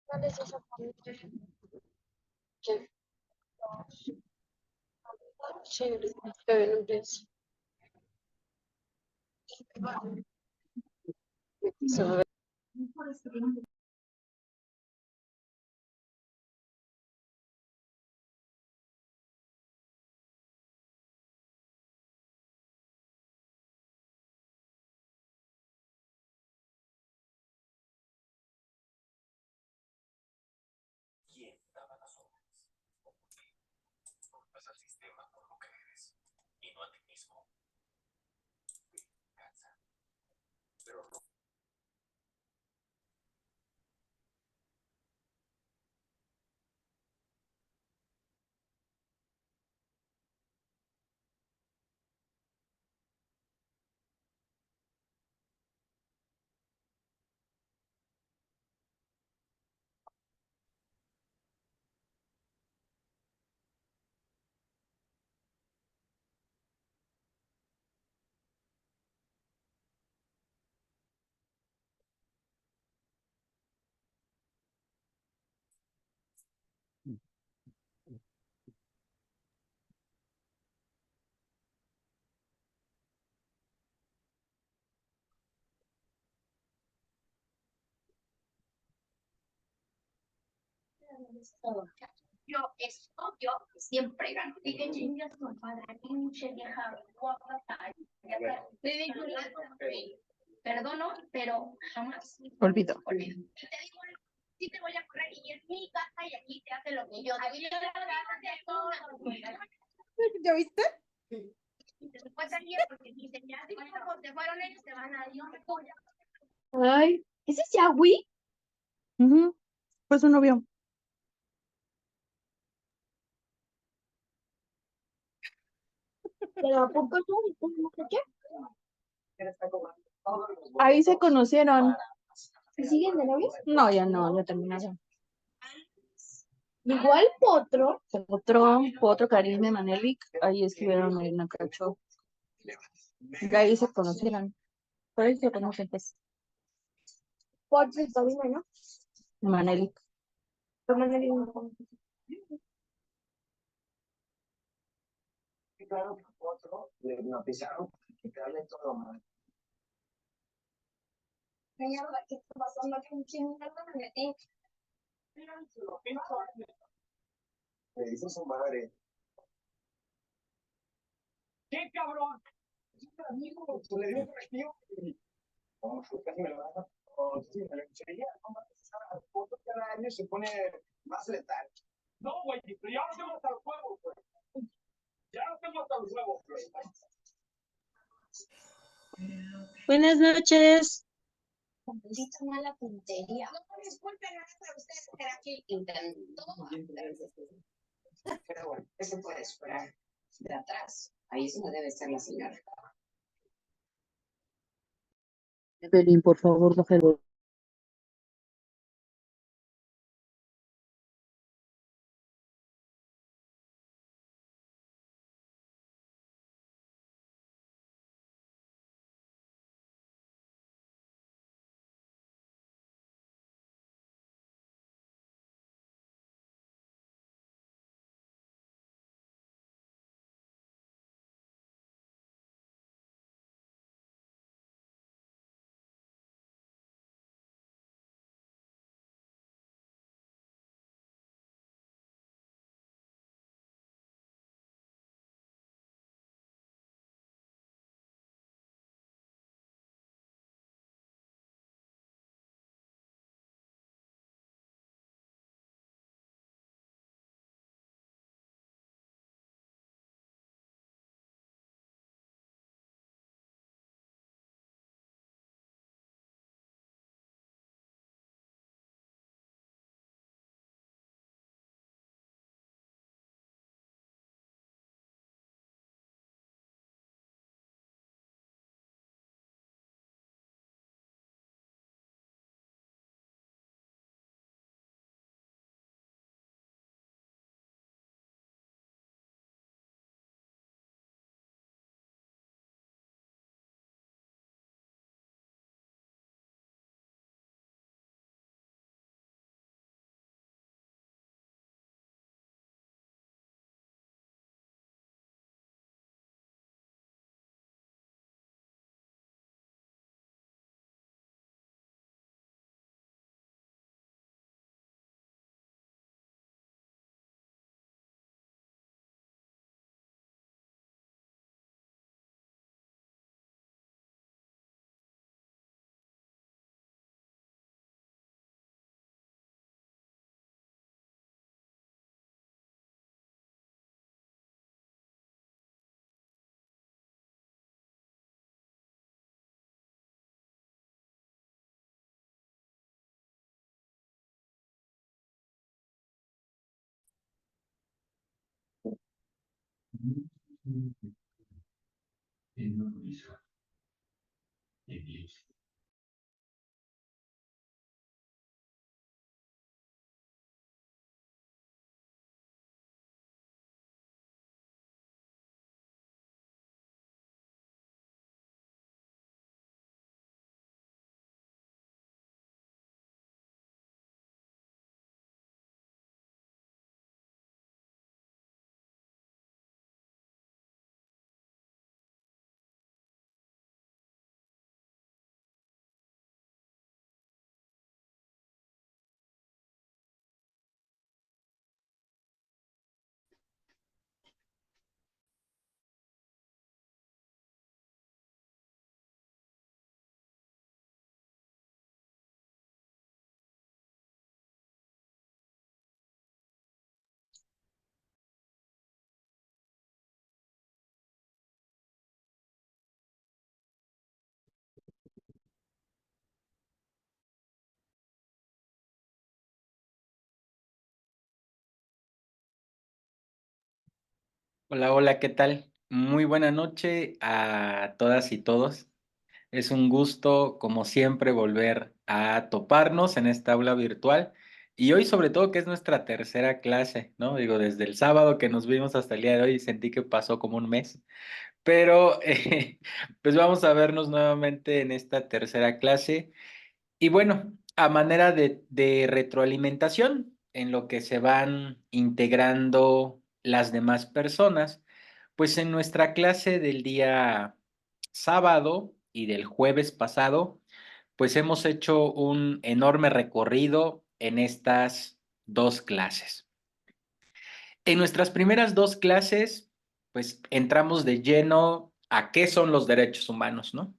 ¿Cuál es esa parte? ¿Qué? Sí, pero no es. Se ve. Yo, es obvio, siempre gano. Y que chingas con padre, pinche vieja guapa, ridícula. Perdono, pero jamás Olvido. olvido. Y te digo, sí te voy a correr y es mi casa y aquí te hace lo que yo digo. ¿Ya viste? Y te puedes salir porque dicen, ya, como se fueron ellos, te van a ir. Ay, ¿ese es Yahweh? Ujú. Fue su novio. ¿Pero a poco no sé qué? Ahí se conocieron. ¿Y siguen de novios? No, ya terminaron. Igual Potro. Otro Karim Emanelik, ahí estuvieron en Acacho. De ahí se conocieron. Por ahí se conocen, pues. Potro y Tobino, ¿no? Emanelik. Toman el mismo. Claro, otro le hipnotizaron y te hablen todo mal. Señor, ¿qué está pasando aquí? ¿Quién me metí? Le dice su madre. ¿Qué cabrón? Es un amigo, se le dio un respiro y. Oh, casi me lo da. Oh, sí, me lo enseñaría. No mames, esa foto cada año se pone más letal. No, güey, pero ya no tengo hasta los huevos, güey. Ya no tengo hasta los huevos, güey. Buenas noches. Necesito mala puntería. No, disculpe, nada para usted, será que intentó. Pero bueno, eso puede esperar. De atrás, ahí es donde debe estar la señora. Evelyn, por favor, baja el Hola, hola, ¿qué tal? Muy buena noche a todas y todos. Es un gusto, como siempre, volver a toparnos en esta aula virtual y hoy sobre todo que es nuestra tercera clase, ¿no? Digo, desde el sábado que nos vimos hasta el día de hoy sentí que pasó como un mes, pero pues vamos a vernos nuevamente en esta tercera clase y bueno, a manera de retroalimentación en lo que se van integrando las demás personas. Pues en nuestra clase del día sábado y del jueves pasado, pues hemos hecho un enorme recorrido en estas dos clases. En nuestras primeras dos clases, pues entramos de lleno a qué son los derechos humanos, ¿no?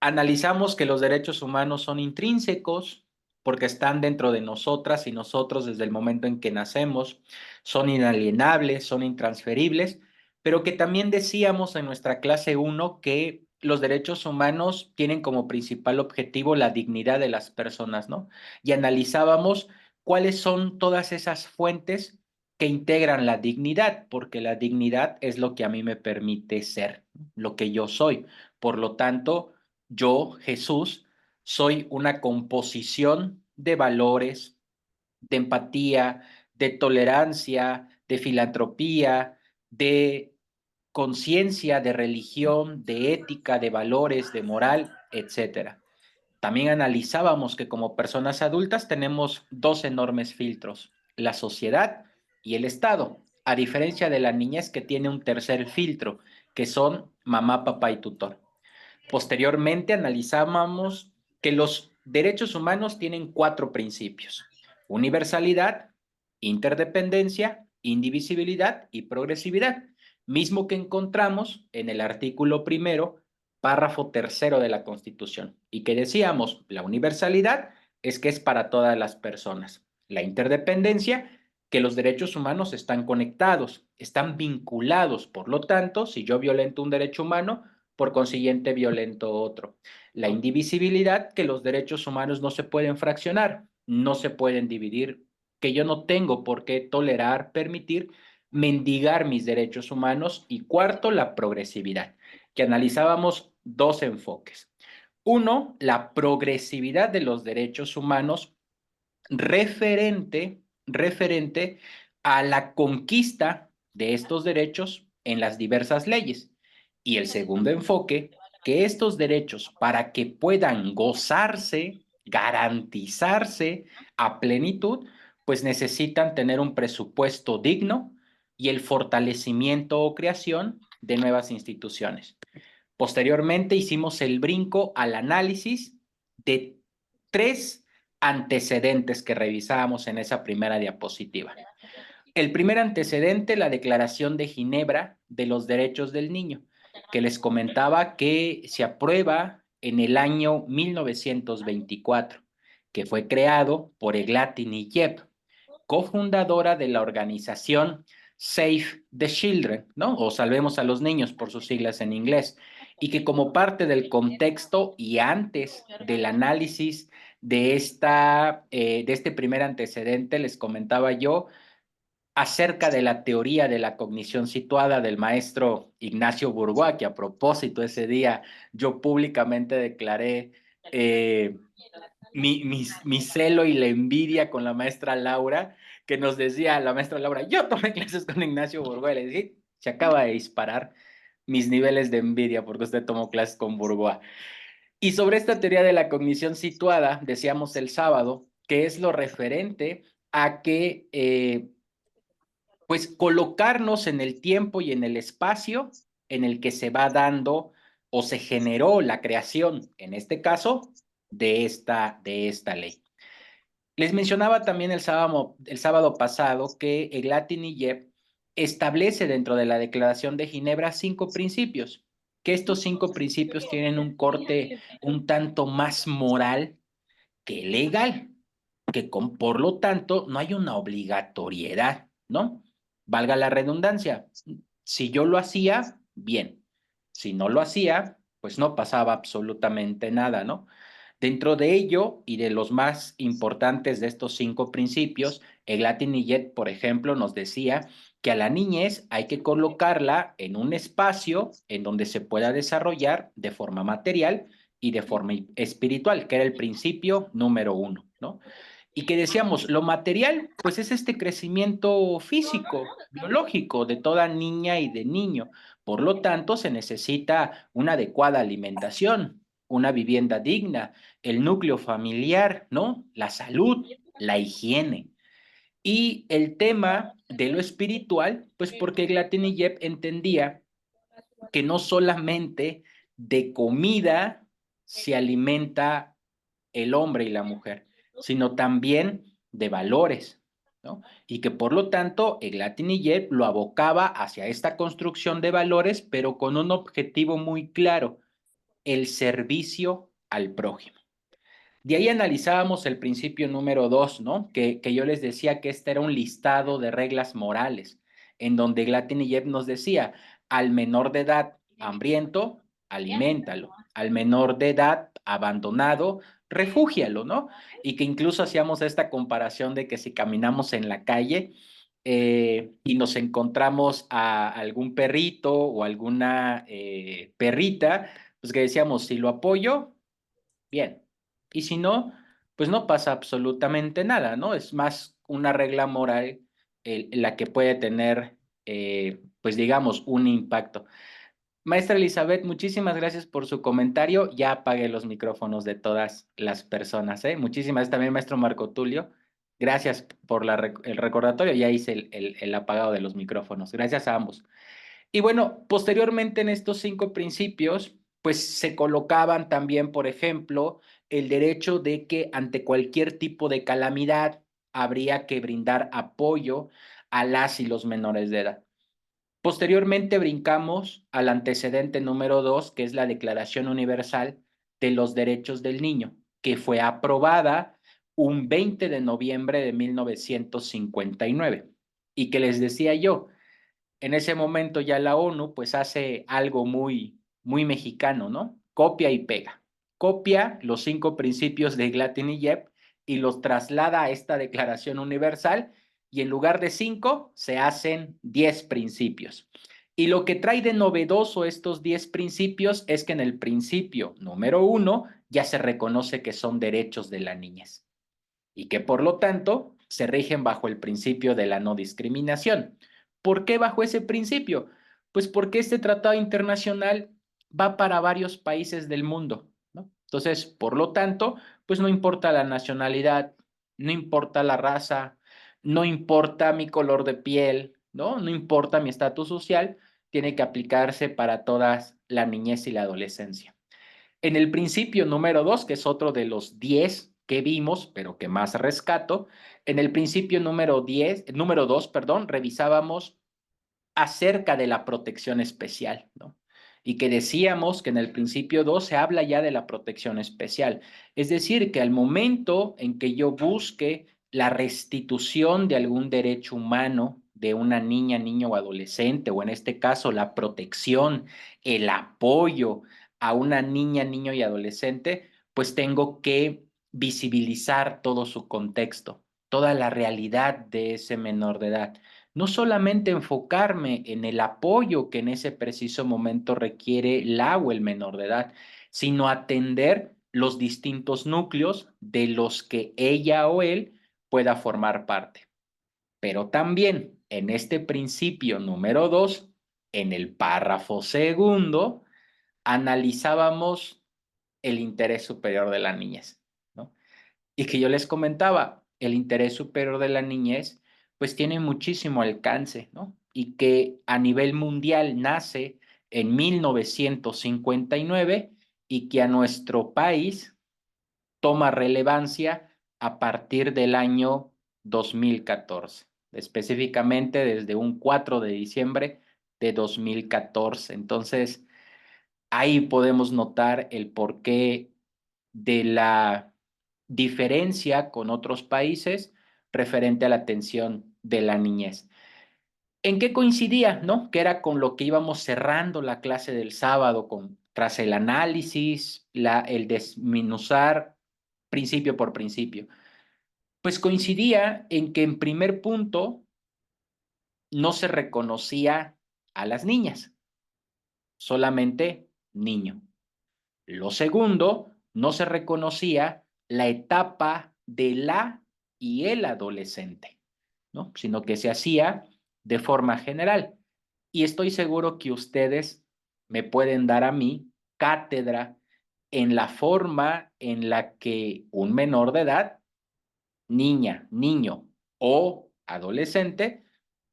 Analizamos que los derechos humanos son intrínsecos porque están dentro de nosotras y nosotros desde el momento en que nacemos, son inalienables, son intransferibles, pero que también decíamos en nuestra clase 1 que los derechos humanos tienen como principal objetivo la dignidad de las personas, ¿no? Y analizábamos cuáles son todas esas fuentes que integran la dignidad, porque la dignidad es lo que a mí me permite ser, lo que yo soy. Por lo tanto, yo, Jesús, soy una composición de valores, de empatía, de tolerancia, de filantropía, de conciencia, de religión, de ética, de valores, de moral, etcétera. También analizábamos que como personas adultas tenemos dos enormes filtros, la sociedad y el Estado, a diferencia de la niñez que tiene un tercer filtro, que son mamá, papá y tutor. Posteriormente analizábamos que los derechos humanos tienen cuatro principios: universalidad, interdependencia, indivisibilidad y progresividad, mismo que encontramos en el artículo primero, párrafo tercero de la Constitución, y que decíamos, la universalidad es que es para todas las personas, la interdependencia, que los derechos humanos están conectados, están vinculados, por lo tanto, si yo violento un derecho humano, por consiguiente violento otro. La indivisibilidad, que los derechos humanos no se pueden fraccionar, no se pueden dividir, que yo no tengo por qué tolerar, permitir, mendigar mis derechos humanos. Y cuarto, la progresividad, que analizábamos dos enfoques. Uno, la progresividad de los derechos humanos referente a la conquista de estos derechos en las diversas leyes. Y el segundo enfoque, que estos derechos, para que puedan gozarse, garantizarse a plenitud, pues necesitan tener un presupuesto digno y el fortalecimiento o creación de nuevas instituciones. Posteriormente hicimos el brinco al análisis de tres antecedentes que revisábamos en esa primera diapositiva. El primer antecedente, la Declaración de Ginebra de los Derechos del Niño, que les comentaba que se aprueba en el año 1924, que fue creado por Eglantine Yep, cofundadora de la organización Save the Children, ¿no? O Salvemos a los Niños por sus siglas en inglés, y que como parte del contexto y antes del análisis de este primer antecedente, les comentaba yo, acerca de la teoría de la cognición situada del maestro Ignacio Burgoa, que a propósito ese día yo públicamente declaré mi celo y la envidia con la maestra Laura, que nos decía la maestra Laura, yo tomé clases con Ignacio Burgoa, y le dije, se acaba de disparar mis niveles de envidia porque usted tomó clases con Burgoa. Y sobre esta teoría de la cognición situada, decíamos el sábado, que es lo referente a que pues colocarnos en el tiempo y en el espacio en el que se va dando o se generó la creación, en este caso, de esta ley. Les mencionaba también el sábado pasado que Eglat-Niyev establece dentro de la Declaración de Ginebra 5 principios, que estos 5 principios tienen un corte un tanto más moral que legal, que por lo tanto no hay una obligatoriedad, ¿no? Valga la redundancia, si yo lo hacía, bien, si no lo hacía, pues no pasaba absolutamente nada, ¿no? Dentro de ello y de los más importantes de estos 5 principios, Eglat-Niyev, por ejemplo, nos decía que a la niñez hay que colocarla en un espacio en donde se pueda desarrollar de forma material y de forma espiritual, que era el principio número 1, ¿no? Y que decíamos, lo material, pues es este crecimiento físico, biológico de toda niña y de niño. Por lo tanto, se necesita una adecuada alimentación, una vivienda digna, el núcleo familiar, ¿no? La salud, la higiene. Y el tema de lo espiritual, pues porque Eglat-Niyev entendía que no solamente de comida se alimenta el hombre y la mujer, sino también de valores, ¿no? Y que por lo tanto Eglat-Niyev lo abocaba hacia esta construcción de valores, pero con un objetivo muy claro, el servicio al prójimo. De ahí analizábamos el principio número 2, ¿no? Que yo les decía que este era un listado de reglas morales, en donde Eglat-Niyev nos decía, al menor de edad hambriento, aliméntalo, al menor de edad abandonado, refúgialo, ¿no? Y que incluso hacíamos esta comparación de que si caminamos en la calle y nos encontramos a algún perrito o alguna perrita, pues que decíamos, si lo apoyo, bien. Y si no, pues no pasa absolutamente nada, ¿no? Es más una regla moral la que puede tener, pues digamos, un impacto. Maestra Elizabeth, muchísimas gracias por su comentario. Ya apagué los micrófonos de todas las personas, ¿eh? Muchísimas gracias también, maestro Marco Tulio. Gracias por el recordatorio. Ya hice el apagado de los micrófonos. Gracias a ambos. Y bueno, posteriormente en estos 5 principios, pues se colocaban también, por ejemplo, el derecho de que ante cualquier tipo de calamidad habría que brindar apoyo a las y los menores de edad. Posteriormente brincamos al antecedente número 2, que es la Declaración Universal de los Derechos del Niño, que fue aprobada un 20 de noviembre de 1959. Y que les decía yo, en ese momento ya la ONU pues hace algo muy, muy mexicano, ¿no? Copia y pega. Copia los 5 principios de Eglat-Niyev y los traslada a esta Declaración Universal y en lugar de 5 se hacen 10 principios. Y lo que trae de novedoso estos 10 principios es que en el principio número 1 ya se reconoce que son derechos de la niñez y que por lo tanto se rigen bajo el principio de la no discriminación. ¿Por qué bajo ese principio? Pues porque este tratado internacional va para varios países del mundo, ¿no? Entonces, por lo tanto, pues no importa la nacionalidad, no importa la raza, no importa mi color de piel, ¿no? No importa mi estatus social, tiene que aplicarse para todas la niñez y la adolescencia. En el principio número 2, que es otro de los 10 que vimos, pero que más rescato, en el principio número 2, perdón, revisábamos acerca de la protección especial, ¿no? Y que decíamos que en el principio 2 se habla ya de la protección especial. Es decir, que al momento en que yo busque la restitución de algún derecho humano de una niña, niño o adolescente, o en este caso la protección, el apoyo a una niña, niño y adolescente, pues tengo que visibilizar todo su contexto, toda la realidad de ese menor de edad. no solamente enfocarme en el apoyo que en ese preciso momento requiere la o el menor de edad, sino atender los distintos núcleos de los que ella o él pueda formar parte. Pero también en este principio número 2, en el párrafo segundo, analizábamos el interés superior de la niñez, ¿no? Y que yo les comentaba, el interés superior de la niñez, pues tiene muchísimo alcance, ¿no? Y que a nivel mundial nace en 1959 y que a nuestro país toma relevancia a partir del año 2014, específicamente desde un 4 de diciembre de 2014. Entonces, ahí podemos notar el porqué de la diferencia con otros países referente a la atención de la niñez. ¿En qué coincidía, no? Que era con lo que íbamos cerrando la clase del sábado, tras el análisis, el desmenuzar principio por principio. Pues coincidía en que en primer punto no se reconocía a las niñas, solamente niño. Lo segundo, no se reconocía la etapa de la y el adolescente, ¿no? Sino que se hacía de forma general. Y estoy seguro que ustedes me pueden dar a mí cátedra en la forma en la que un menor de edad, niña, niño o adolescente,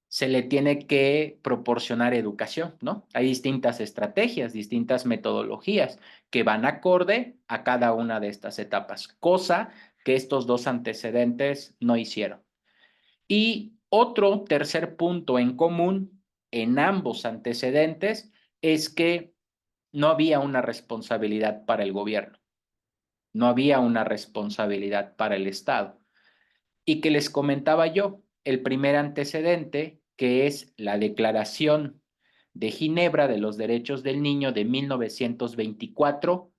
se le tiene que proporcionar educación, ¿no? Hay distintas estrategias, distintas metodologías que van acorde a cada una de estas etapas, cosa que estos dos antecedentes no hicieron. Y otro tercer punto en común en ambos antecedentes es que no había una responsabilidad para el gobierno, no había una responsabilidad para el Estado. Y que les comentaba yo, el primer antecedente, que es la Declaración de Ginebra de los Derechos del Niño de 1924,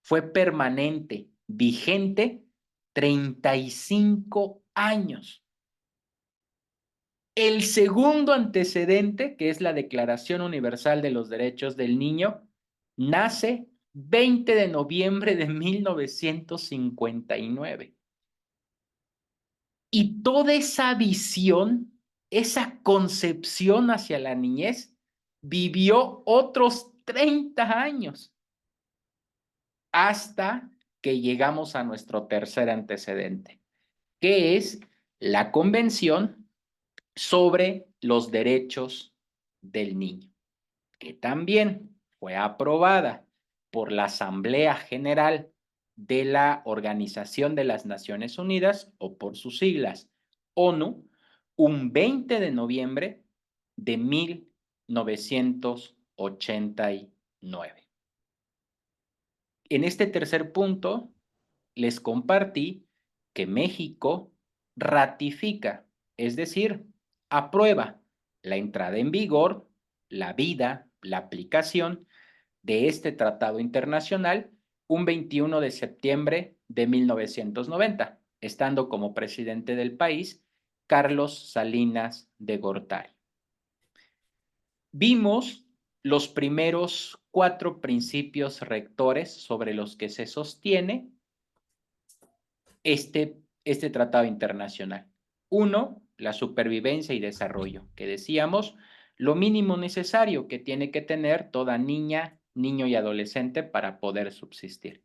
fue permanente, vigente, 35 años. El segundo antecedente, que es la Declaración Universal de los Derechos del Niño, nace 20 de noviembre de 1959. Y toda esa visión, esa concepción hacia la niñez, vivió otros 30 años hasta que llegamos a nuestro tercer antecedente, que es la Convención sobre los Derechos del Niño, que también fue aprobada por la Asamblea General de la Organización de las Naciones Unidas, o por sus siglas, ONU, un 20 de noviembre de 1989. En este tercer punto, les compartí que México ratifica, es decir, aprueba la entrada en vigor, la vida, la aplicación de este tratado internacional un 21 de septiembre de 1990, estando como presidente del país Carlos Salinas de Gortari. Vimos los primeros 4 principios rectores sobre los que se sostiene este tratado internacional. 1, la supervivencia y desarrollo, que decíamos, lo mínimo necesario que tiene que tener toda niña, niño y adolescente para poder subsistir.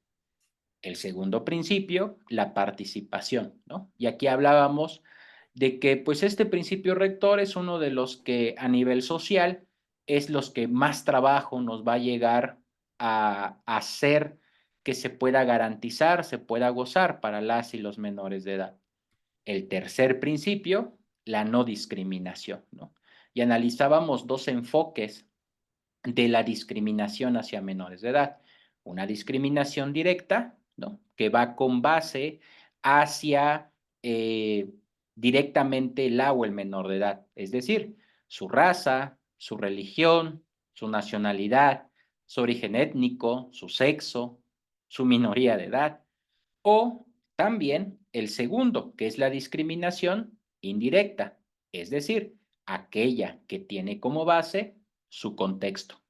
El segundo principio, la participación, ¿no? Y aquí hablábamos de que pues este principio rector es uno de los que a nivel social es los que más trabajo nos va a llegar a hacer que se pueda garantizar, se pueda gozar para las y los menores de edad. El tercer principio, la no discriminación, ¿no? Y analizábamos 2 enfoques de la discriminación hacia menores de edad. Una discriminación directa, ¿no? Que va con base hacia directamente la o el menor de edad, es decir, su raza, su religión, su nacionalidad, su origen étnico, su sexo, su minoría de edad, o también el segundo, que es la discriminación indirecta, es decir, aquella que tiene como base su contexto,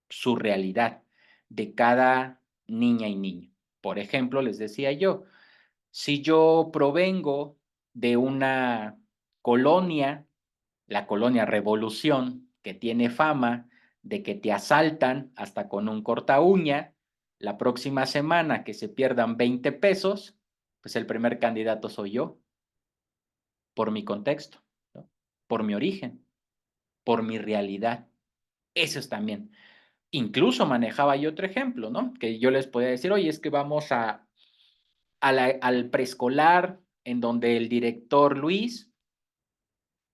su realidad de cada niña y niño. Por ejemplo, les decía yo, si yo provengo de una colonia, la colonia Revolución, que tiene fama de que te asaltan hasta con un corta uña, la próxima semana que se pierdan 20 pesos, pues el primer candidato soy yo, por mi contexto, ¿no? Por mi origen, por mi realidad. Eso es también. Incluso manejaba yo otro ejemplo, ¿no? Que yo les podía decir, oye, es que vamos al preescolar en donde el director Luis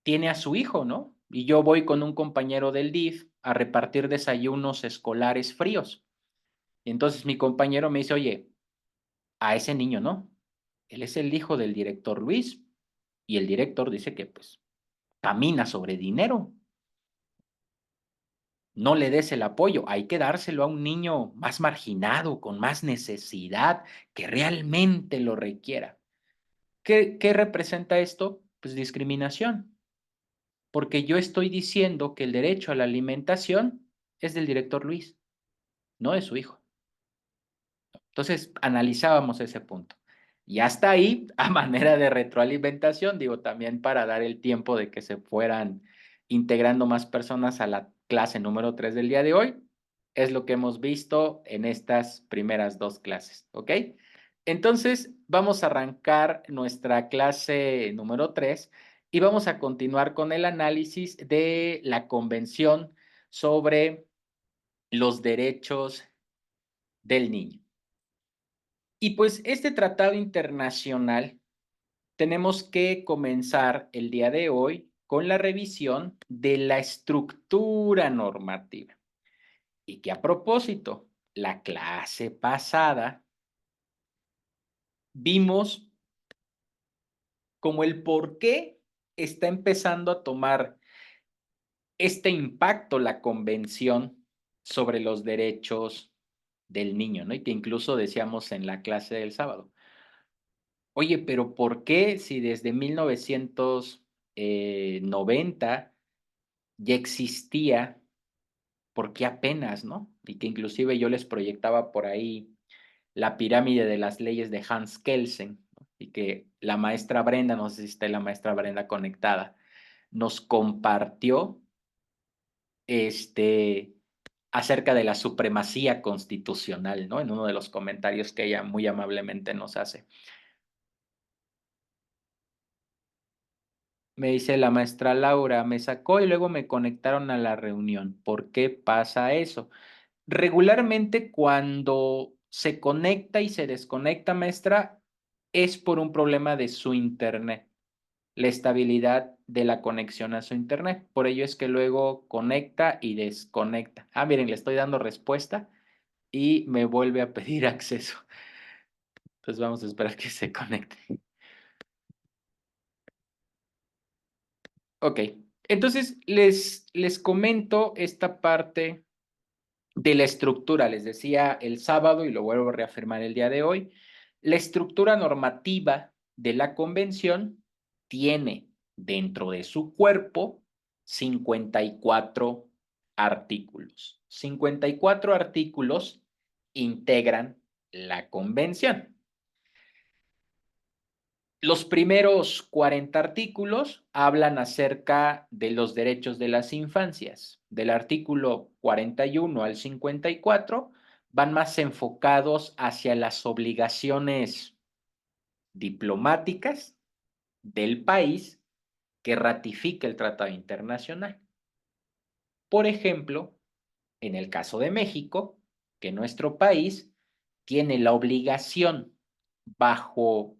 tiene a su hijo, ¿no? Y yo voy con un compañero del DIF a repartir desayunos escolares fríos. Y entonces mi compañero me dice, oye, a ese niño no, él es el hijo del director Luis. Y el director dice que pues camina sobre dinero. No le des el apoyo, hay que dárselo a un niño más marginado, con más necesidad, que realmente lo requiera. ¿Qué representa esto? Pues discriminación, porque yo estoy diciendo que el derecho a la alimentación es del director Luis, no de su hijo. Entonces, analizábamos ese punto. Y hasta ahí, a manera de retroalimentación, digo, también para dar el tiempo de que se fueran integrando más personas a la clase número 3 del día de hoy, es lo que hemos visto en estas primeras 2 clases, ¿ok? Entonces, vamos a arrancar nuestra clase número 3 y vamos a continuar con el análisis de la Convención sobre los Derechos del Niño. Y pues este tratado internacional tenemos que comenzar el día de hoy con la revisión de la estructura normativa. Y que a propósito, la clase pasada vimos como el por qué está empezando a tomar este impacto la Convención sobre los Derechos del Niño, ¿no? Y que incluso decíamos en la clase del sábado. Oye, pero ¿por qué si desde 1990 ya existía, por qué apenas, no? Y que inclusive yo les proyectaba por ahí la pirámide de las leyes de Hans Kelsen, ¿no? Y que la maestra Brenda, no sé si está la maestra Brenda conectada, nos compartió acerca de la supremacía constitucional, ¿no? En uno de los comentarios que ella muy amablemente nos hace. Me dice la maestra Laura, me sacó y luego me conectaron a la reunión. ¿Por qué pasa eso? Regularmente cuando se conecta y se desconecta, maestra, es por un problema de su internet, la estabilidad de la conexión a su internet. Por ello es que luego conecta y desconecta. Ah, miren, le estoy dando respuesta y me vuelve a pedir acceso. Entonces vamos a esperar que se conecte. Ok, entonces les comento esta parte de la estructura. Les decía el sábado y lo vuelvo a reafirmar el día de hoy. La estructura normativa de la convención tiene dentro de su cuerpo 54 artículos. 54 artículos integran la convención. Los primeros 40 artículos hablan acerca de los derechos de las infancias. Del artículo 41 al 54 van más enfocados hacia las obligaciones diplomáticas del país que ratifica el tratado internacional. Por ejemplo, en el caso de México, que nuestro país tiene la obligación bajo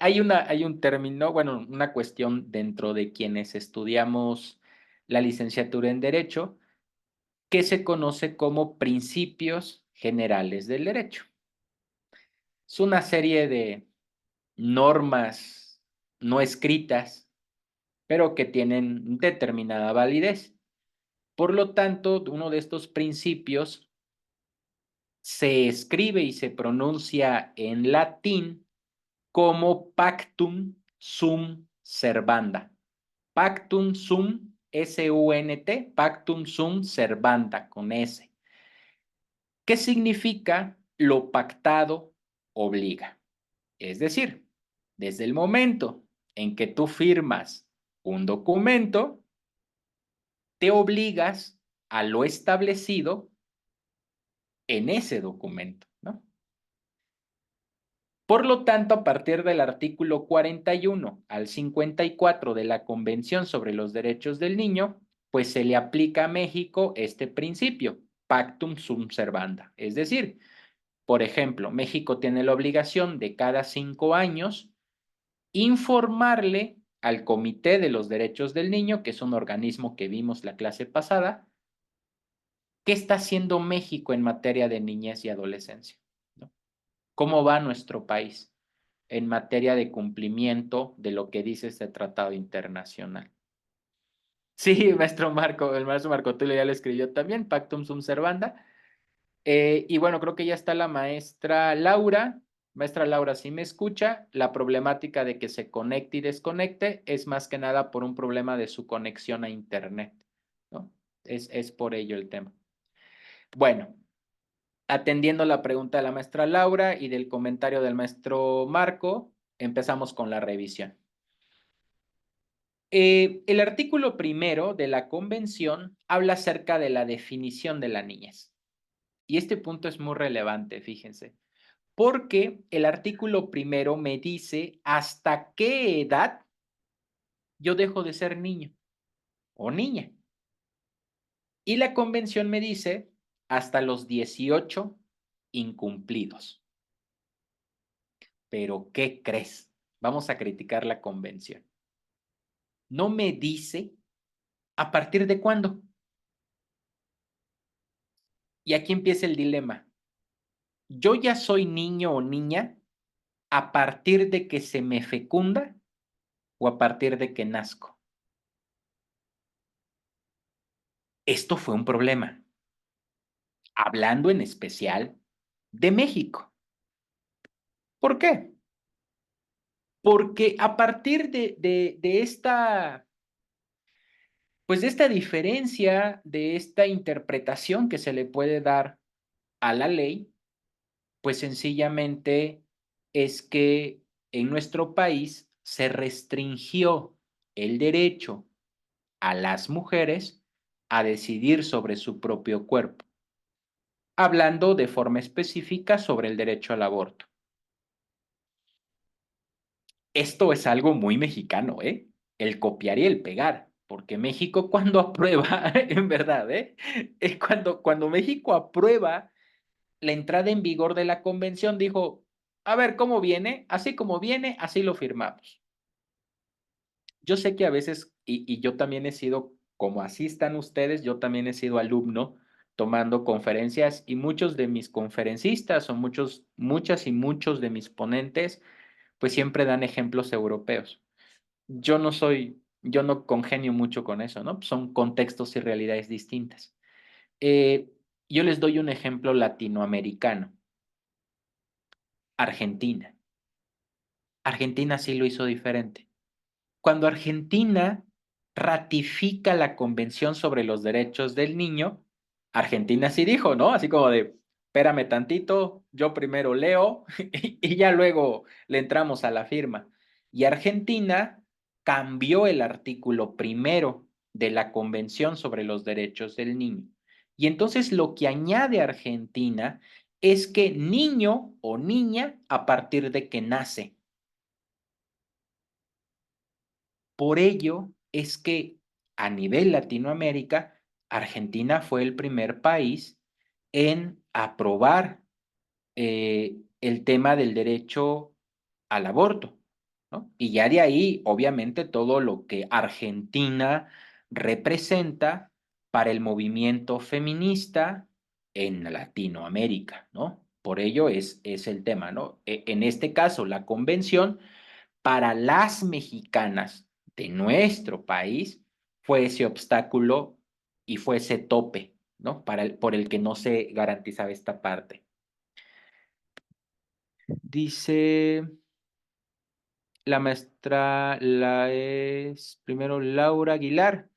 hay un término, bueno, una cuestión dentro de quienes estudiamos la licenciatura en Derecho que se conoce como principios generales del derecho. Es una serie de normas no escritas, pero que tienen determinada validez. Por lo tanto, uno de estos principios se escribe y se pronuncia en latín como pactum sum servanda. Pactum sum, S-U-N-T, pactum sum servanda, con S. ¿Qué significa lo pactado obliga? Es decir, desde el momento en que tú firmas un documento, te obligas a lo establecido en ese documento, ¿no? Por lo tanto, a partir del artículo 41 al 54 de la Convención sobre los Derechos del Niño, pues se le aplica a México este principio, pactum sum servanda. Es decir, por ejemplo, México tiene la obligación de cada 5 años informarle al Comité de los Derechos del Niño, que es un organismo que vimos la clase pasada, qué está haciendo México en materia de niñez y adolescencia, ¿no? ¿Cómo va nuestro país en materia de cumplimiento de lo que dice este tratado internacional? Sí, maestro Marco, el maestro Marco Tulio ya lo escribió también, Pactum Sum Servanda. Y bueno, creo que ya está la maestra Laura. Maestra Laura, si me escucha, la problemática de que se conecte y desconecte es más que nada por un problema de su conexión a Internet, ¿no? Es por ello el tema. Bueno, atendiendo la pregunta de la maestra Laura y del comentario del maestro Marco, empezamos con la revisión. El artículo primero de la convención habla acerca de la definición de la niñez. Y este punto es muy relevante, fíjense, porque el artículo primero me dice hasta qué edad yo dejo de ser niño o niña. Y la convención me dice hasta los 18 incumplidos. Pero, ¿qué crees? Vamos a criticar la convención. No me dice a partir de cuándo. Y aquí empieza el dilema. ¿Yo ya soy niño o niña a partir de que se me fecunda o a partir de que nazco? Esto fue un problema. Hablando en especial de México. ¿Por qué? Porque a partir de esta, pues de esta diferencia, de esta interpretación que se le puede dar a la ley, pues sencillamente es que en nuestro país se restringió el derecho a las mujeres a decidir sobre su propio cuerpo, hablando de forma específica sobre el derecho al aborto. Esto es algo muy mexicano, ¿eh? El copiar y el pegar, porque México cuando aprueba, en verdad, cuando México aprueba la entrada en vigor de la convención, dijo, a ver, ¿cómo viene? Así como viene, así lo firmamos. Yo sé que a veces, y yo también he sido, como así están ustedes, yo también he sido alumno tomando conferencias y muchos de mis conferencistas o muchas y muchos de mis ponentes, pues siempre dan ejemplos europeos. Yo no congenio mucho con eso, ¿no? Son contextos y realidades distintas. Yo les doy un ejemplo latinoamericano. Argentina. Argentina sí lo hizo diferente. Cuando Argentina ratifica la Convención sobre los Derechos del Niño, Argentina sí dijo, ¿no? Así como de, espérame tantito, yo primero leo y ya luego le entramos a la firma. Y Argentina cambió el artículo primero de la Convención sobre los Derechos del Niño. Y entonces lo que añade Argentina es que niño o niña a partir de que nace. Por ello es que a nivel Latinoamérica, Argentina fue el primer país en aprobar el tema del derecho al aborto, ¿no? Y ya de ahí, obviamente, todo lo que Argentina representa para el movimiento feminista en Latinoamérica, ¿no? Por ello es el tema, ¿no? En este caso, la convención para las mexicanas de nuestro país fue ese obstáculo y fue ese tope, ¿no? Por el que no se garantizaba esta parte. Dice La maestra es primero Laura Aguilar.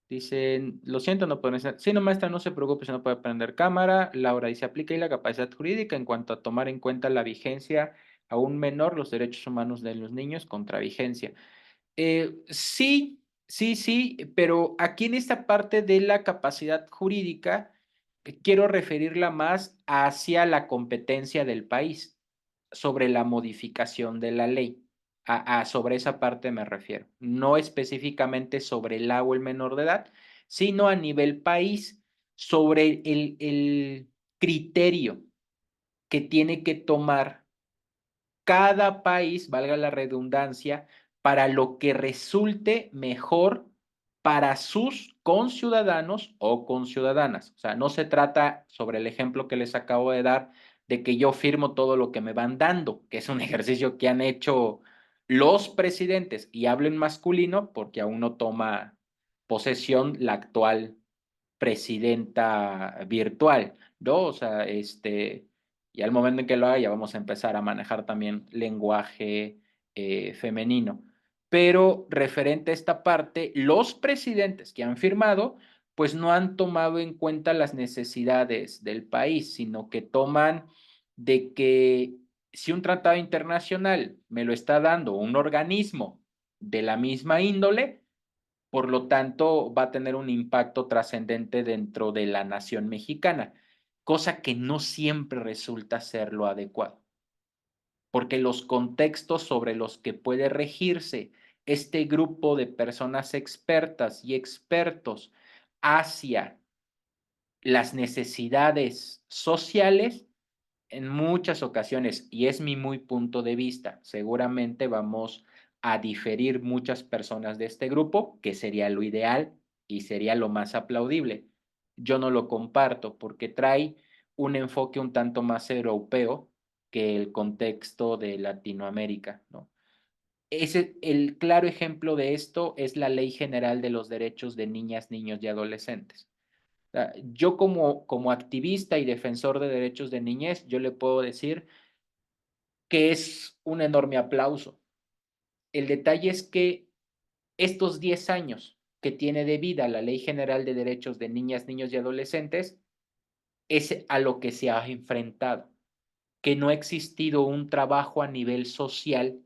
Dicen, lo siento, no pueden estar. Sí, no, maestra, no se preocupe si no puede prender cámara. Laura dice, aplica y la capacidad jurídica en cuanto a tomar en cuenta la vigencia aún menor, los derechos humanos de los niños contra vigencia. Sí, sí, pero aquí en esta parte de la capacidad jurídica, quiero referirla más hacia la competencia del país sobre la modificación de la ley. Sobre esa parte me refiero. No específicamente sobre el o el menor de edad, sino a nivel país sobre el criterio que tiene que tomar cada país, valga la redundancia, para lo que resulte mejor para sus conciudadanos o conciudadanas. O sea, no se trata sobre el ejemplo que les acabo de dar de que yo firmo todo lo que me van dando, que es un ejercicio que han hecho los presidentes, y hablo en masculino porque aún no toma posesión la actual presidenta virtual, ¿no? O sea, y al momento en que lo haga ya vamos a empezar a manejar también lenguaje femenino. Pero referente a esta parte, los presidentes que han firmado, pues no han tomado en cuenta las necesidades del país, sino que toman de que si un tratado internacional me lo está dando un organismo de la misma índole, por lo tanto va a tener un impacto trascendente dentro de la nación mexicana, cosa que no siempre resulta ser lo adecuado, porque los contextos sobre los que puede regirse este grupo de personas expertas y expertos hacia las necesidades sociales en muchas ocasiones, y es mi muy punto de vista, seguramente vamos a diferir muchas personas de este grupo, que sería lo ideal y sería lo más aplaudible. Yo no lo comparto porque trae un enfoque un tanto más europeo que el contexto de Latinoamérica, ¿no? El claro ejemplo de esto es la Ley General de los Derechos de Niñas, Niños y Adolescentes. Yo como activista y defensor de derechos de niñez, yo le puedo decir que es un enorme aplauso. El detalle es que estos 10 años que tiene de vida la Ley General de Derechos de Niñas, Niños y Adolescentes es a lo que se ha enfrentado, que no ha existido un trabajo a nivel social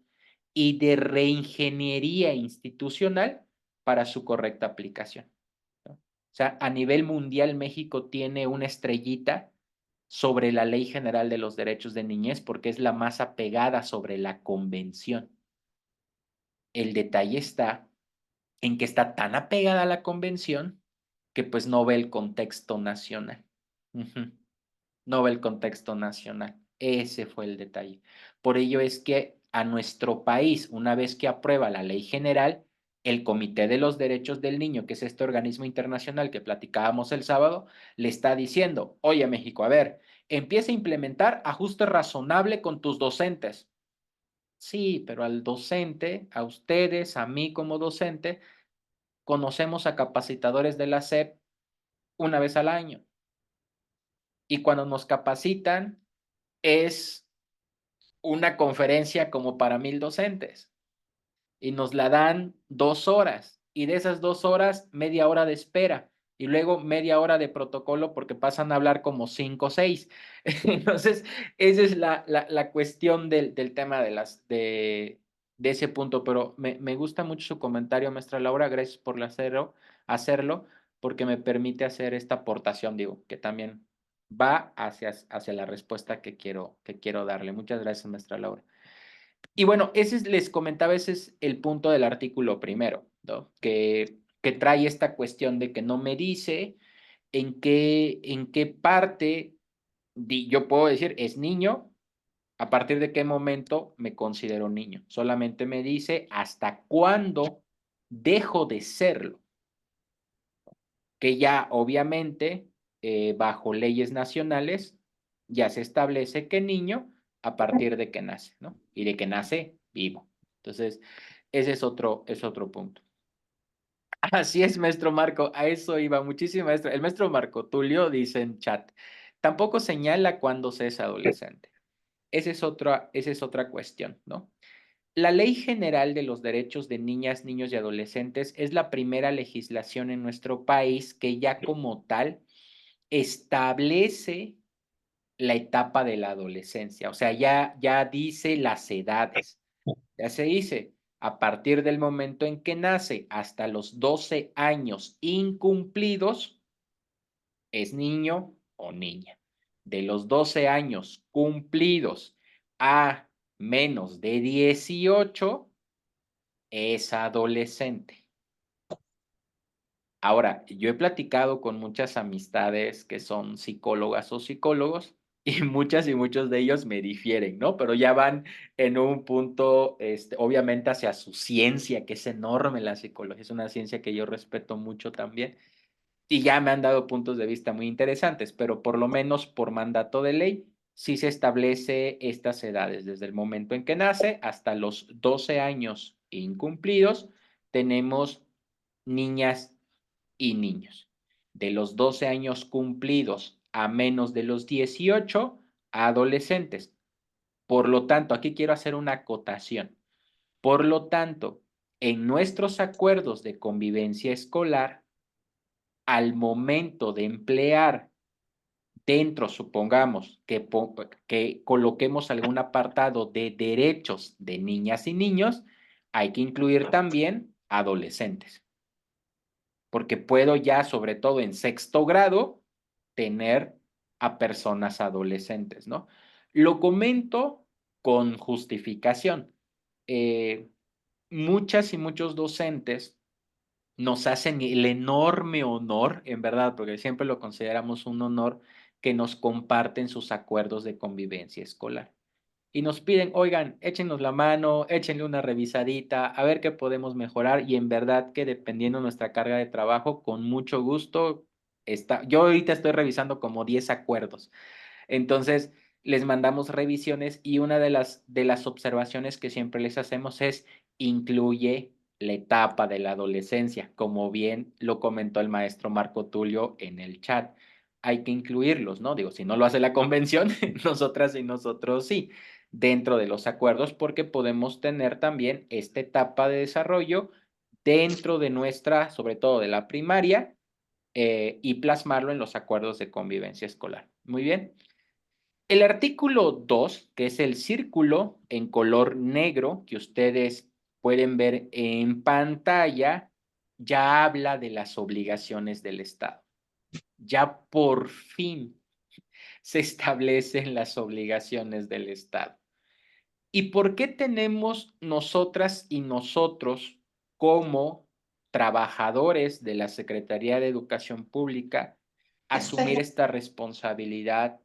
y de reingeniería institucional para su correcta aplicación, ¿no? O sea, a nivel mundial México tiene una estrellita sobre la Ley General de los Derechos de Niñez porque es la más apegada sobre la convención. El detalle está en que está tan apegada a la convención que pues no ve el contexto nacional. No ve el contexto nacional. Ese fue el detalle. Por ello es que a nuestro país, una vez que aprueba la ley general, el Comité de los Derechos del Niño, que es este organismo internacional que platicábamos el sábado, le está diciendo, oye México, a ver, empieza a implementar ajuste razonable con tus docentes. Sí, pero al docente, a ustedes, a mí como docente, conocemos a capacitadores de la SEP una vez al año. Y cuando nos capacitan es una conferencia como para 1000 docentes y nos la dan 2 horas y de esas 2 horas media hora de espera y luego media hora de protocolo porque pasan a hablar como 5 o 6. Entonces, esa es la cuestión del tema de ese punto, pero me gusta mucho su comentario, maestra Laura, gracias por hacerlo porque me permite hacer esta aportación, digo, que también va hacia la respuesta que quiero darle. Muchas gracias, maestra Laura. Y bueno, les comentaba, ese es el punto del artículo primero, ¿no? Que trae esta cuestión de que no me dice en qué parte yo puedo decir es niño, a partir de qué momento me considero niño. Solamente me dice hasta cuándo dejo de serlo, que ya obviamente bajo leyes nacionales ya se establece que niño a partir de que nace, ¿no? Y de que nace vivo. Entonces, ese es otro punto. Así es, maestro Marco, a eso iba. Muchísimo, maestro. El maestro Marco Tulio dice en chat, tampoco señala cuándo se es adolescente. Esa es otra cuestión, ¿no? La Ley General de los Derechos de Niñas, Niños y Adolescentes es la primera legislación en nuestro país que ya como tal establece la etapa de la adolescencia, o sea, ya dice las edades, ya se dice, a partir del momento en que nace hasta los 12 años incumplidos, es niño o niña. De los 12 años cumplidos a menos de 18, es adolescente. Ahora, yo he platicado con muchas amistades que son psicólogas o psicólogos y muchas y muchos de ellos me difieren, ¿no? Pero ya van en un punto, obviamente hacia su ciencia, que es enorme la psicología, es una ciencia que yo respeto mucho también y ya me han dado puntos de vista muy interesantes, pero por lo menos por mandato de ley sí se establece estas edades, desde el momento en que nace hasta los 12 años incumplidos, tenemos niñas y niños. De los 12 años cumplidos a menos de los 18, adolescentes. Por lo tanto, aquí quiero hacer una acotación. Por lo tanto, en nuestros acuerdos de convivencia escolar, al momento de emplear dentro, supongamos, que coloquemos algún apartado de derechos de niñas y niños, hay que incluir también adolescentes. Porque puedo ya, sobre todo en sexto grado, tener a personas adolescentes, ¿no? Lo comento con justificación. Muchas y muchos docentes nos hacen el enorme honor, en verdad, porque siempre lo consideramos un honor, que nos comparten sus acuerdos de convivencia escolar y nos piden, oigan, échenos la mano, échenle una revisadita, a ver qué podemos mejorar y en verdad que dependiendo nuestra carga de trabajo, con mucho gusto, yo ahorita estoy revisando como 10 acuerdos. Entonces, les mandamos revisiones y una de las observaciones que siempre les hacemos es incluye la etapa de la adolescencia, como bien lo comentó el maestro Marco Tulio en el chat. Hay que incluirlos, ¿no? Digo, si no lo hace la convención, nosotras y nosotros sí, dentro de los acuerdos, porque podemos tener también esta etapa de desarrollo dentro de nuestra, sobre todo de la primaria, y plasmarlo en los acuerdos de convivencia escolar. Muy bien. El artículo 2, que es el círculo en color negro que ustedes pueden ver en pantalla, ya habla de las obligaciones del Estado. Ya por fin se establecen las obligaciones del Estado. ¿Y por qué tenemos nosotras y nosotros como trabajadores de la Secretaría de Educación Pública asumir esta responsabilidad?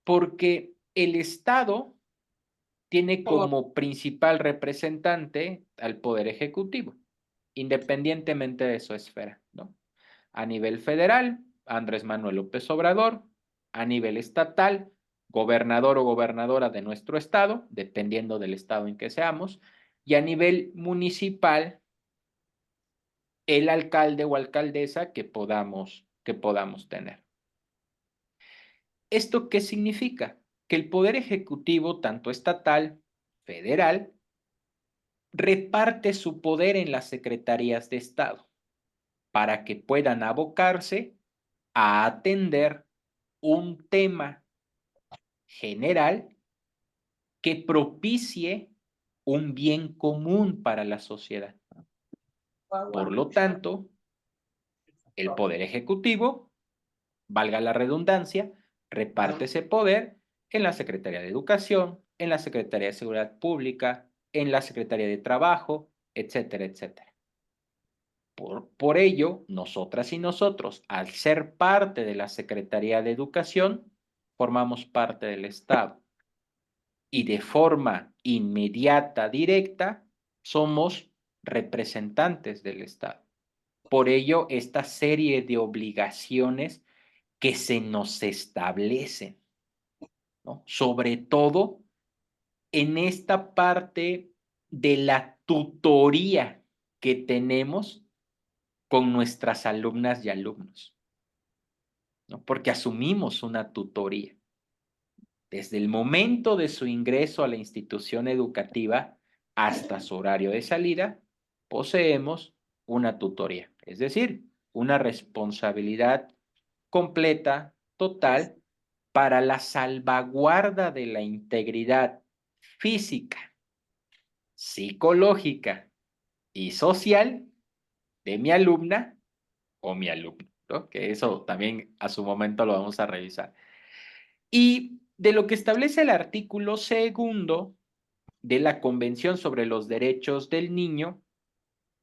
Porque el Estado tiene como principal representante al Poder Ejecutivo, independientemente de su esfera, ¿no? A nivel federal, Andrés Manuel López Obrador; a nivel estatal, gobernador o gobernadora de nuestro estado, dependiendo del estado en que seamos; y a nivel municipal, el alcalde o alcaldesa que podamos tener. ¿Esto qué significa? Que el Poder Ejecutivo, tanto estatal, federal, reparte su poder en las secretarías de Estado para que puedan abocarse a atender un tema general que propicie un bien común para la sociedad. Por lo tanto, el Poder Ejecutivo, valga la redundancia, reparte ese poder en la Secretaría de Educación, en la Secretaría de Seguridad Pública, en la Secretaría de Trabajo, etcétera, etcétera. Por ello, nosotras y nosotros, al ser parte de la Secretaría de Educación, formamos parte del Estado y de forma inmediata, directa, somos representantes del Estado. Por ello, esta serie de obligaciones que se nos establecen, ¿no? Sobre todo en esta parte de la tutoría que tenemos con nuestras alumnas y alumnos, ¿no? Porque asumimos una tutoría. Desde el momento de su ingreso a la institución educativa, hasta su horario de salida, poseemos una tutoría, es decir, una responsabilidad completa, total, para la salvaguarda de la integridad física, psicológica y social de mi alumna o mi alumno, ¿no? Que eso también a su momento lo vamos a revisar. Y de lo que establece el artículo segundo de la Convención sobre los Derechos del Niño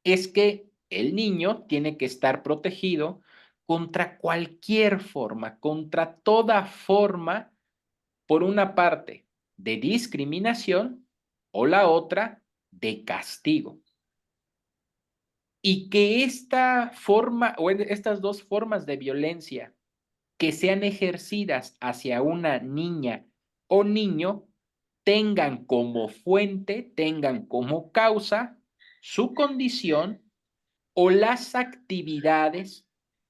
es que el niño tiene que estar protegido contra cualquier forma, contra toda forma, por una parte, de discriminación o la otra, de castigo. Y que esta forma o estas dos formas de violencia que sean ejercidas hacia una niña o niño tengan como fuente, tengan como causa su condición o las actividades,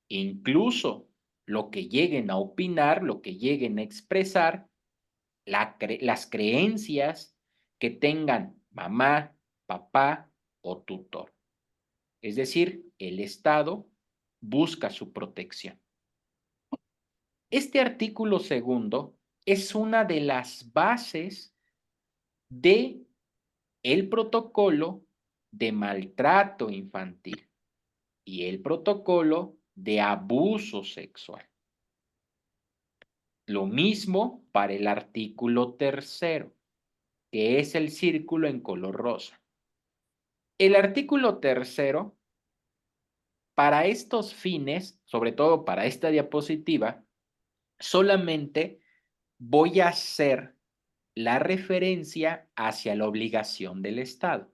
incluso lo que lleguen a opinar, lo que lleguen a expresar, las creencias que tengan mamá, papá o tutor. Es decir, el Estado busca su protección. Este artículo segundo es una de las bases de el protocolo de maltrato infantil y el protocolo de abuso sexual. Lo mismo para el artículo tercero, que es el círculo en color rosa. El artículo tercero, para estos fines, sobre todo para esta diapositiva, solamente voy a hacer la referencia hacia la obligación del Estado,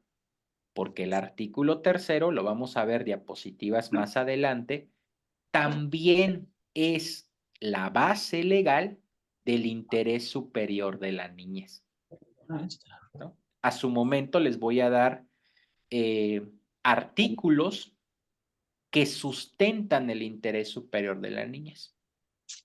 porque el artículo tercero, lo vamos a ver diapositivas más adelante, también es la base legal del interés superior de la niñez, ¿no? A su momento les voy a dar artículos que sustentan el interés superior de la niñez.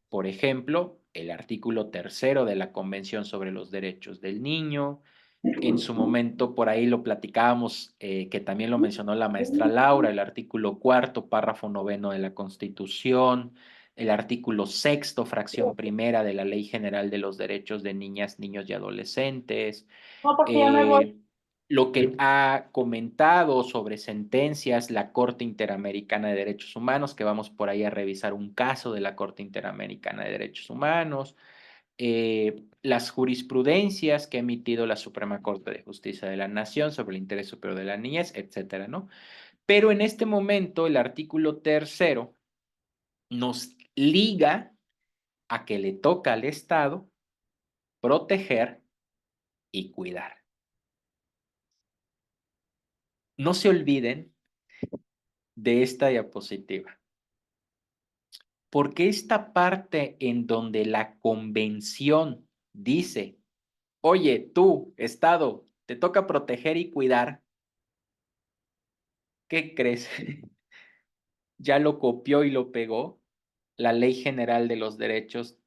Por ejemplo, el artículo tercero de la Convención sobre los Derechos del Niño. En su momento, por ahí lo platicábamos, que también lo mencionó la maestra Laura, el artículo cuarto, párrafo noveno de la Constitución, el artículo sexto, fracción primera de la Ley General de los Derechos de Niñas, Niños y Adolescentes. No, porque ya me voy. Lo que ha comentado sobre sentencias la Corte Interamericana de Derechos Humanos, que vamos por ahí a revisar un caso de la Corte Interamericana de Derechos Humanos, las jurisprudencias que ha emitido la Suprema Corte de Justicia de la Nación sobre el interés superior de la niñez, etcétera, ¿no? Pero en este momento el artículo tercero nos liga a que le toca al Estado proteger y cuidar. No se olviden de esta diapositiva, porque esta parte en donde la convención dice, oye, tú, Estado, te toca proteger y cuidar, ¿qué crees? Ya lo copió y lo pegó la Ley General de los Derechos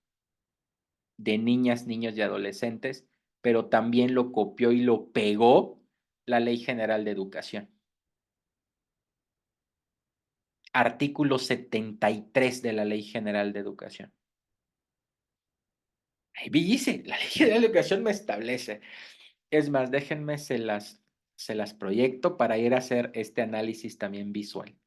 de Niñas, Niños y Adolescentes, pero también lo copió y lo pegó la Ley General de Educación. Artículo 73 de la Ley General de Educación. Ahí dice, la Ley General de Educación me establece. Es más, déjenme, se las proyecto para ir a hacer este análisis también visual.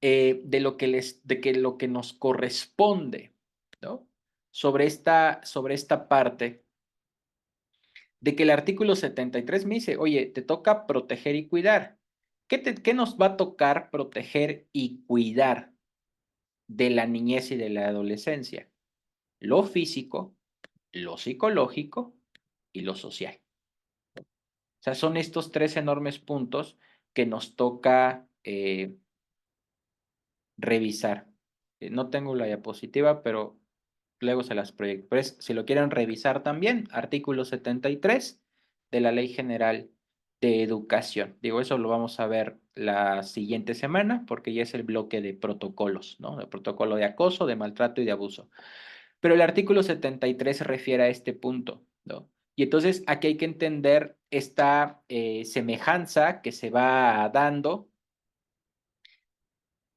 De lo que nos corresponde, ¿no? Sobre esta parte de que el artículo 73 me dice, oye, te toca proteger y cuidar. ¿Qué nos va a tocar proteger y cuidar de la niñez y de la adolescencia? Lo físico, lo psicológico y lo social. O sea, son estos tres enormes puntos que nos toca revisar. No tengo la diapositiva, pero luego se las proyecto. Pues, si lo quieren revisar también, artículo 73 de la Ley General de Educación. Digo, eso lo vamos a ver la siguiente semana porque ya es el bloque de protocolos, ¿no? El protocolo de acoso, de maltrato y de abuso. Pero el artículo 73 se refiere a este punto, ¿no? Y entonces aquí hay que entender esta semejanza que se va dando.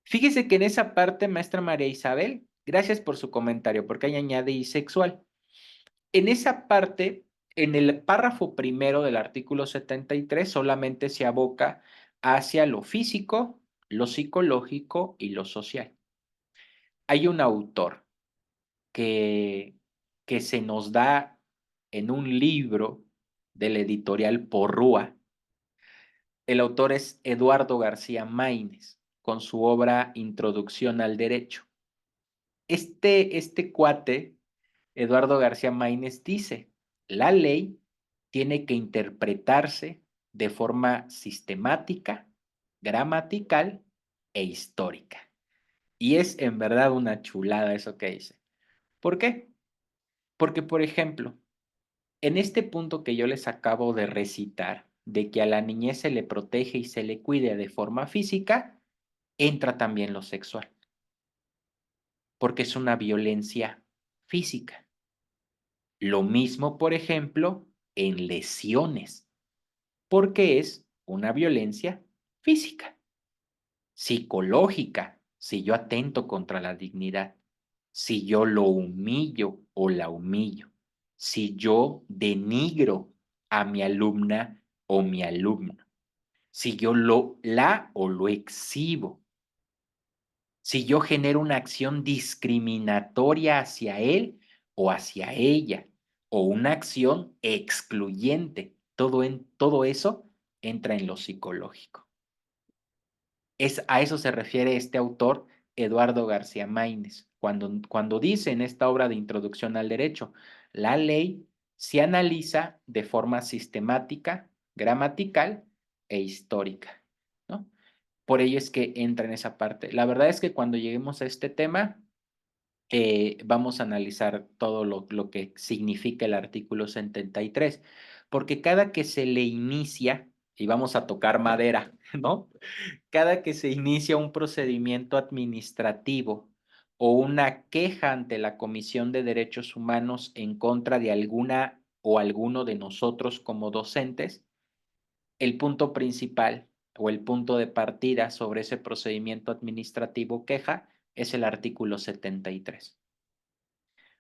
Fíjese que en esa parte, maestra María Isabel, gracias por su comentario, porque ahí añade y sexual. En esa parte, en el párrafo primero del artículo 73, solamente se aboca hacia lo físico, lo psicológico y lo social. Hay un autor que, que se nos da en un libro de la editorial Porrúa. El autor es Eduardo García Maínez, con su obra Introducción al Derecho. Este cuate, Eduardo García Maínez, dice, la ley tiene que interpretarse de forma sistemática, gramatical e histórica. Y es en verdad una chulada eso que dice. ¿Por qué? Porque, por ejemplo, en este punto que yo les acabo de recitar, de que a la niñez se le protege y se le cuide de forma física, entra también lo sexual, porque es una violencia física. Lo mismo, por ejemplo, en lesiones, porque es una violencia física, psicológica, si yo atento contra la dignidad, si yo lo humillo o la humillo, si yo denigro a mi alumna o mi alumno, si yo la o lo exhibo, si yo genero una acción discriminatoria hacia él o hacia ella, o una acción excluyente, todo eso entra en lo psicológico. A eso se refiere este autor, Eduardo García Maínez, cuando dice en esta obra de Introducción al Derecho, la ley se analiza de forma sistemática, gramatical e histórica, ¿no? Por ello es que entra en esa parte. La verdad es que cuando lleguemos a este tema, vamos a analizar todo lo que significa el artículo 73, porque cada que se le inicia, y vamos a tocar madera, ¿no? Cada que se inicia un procedimiento administrativo o una queja ante la Comisión de Derechos Humanos en contra de alguna o alguno de nosotros como docentes, el punto principal o el punto de partida sobre ese procedimiento administrativo queja es el artículo 73.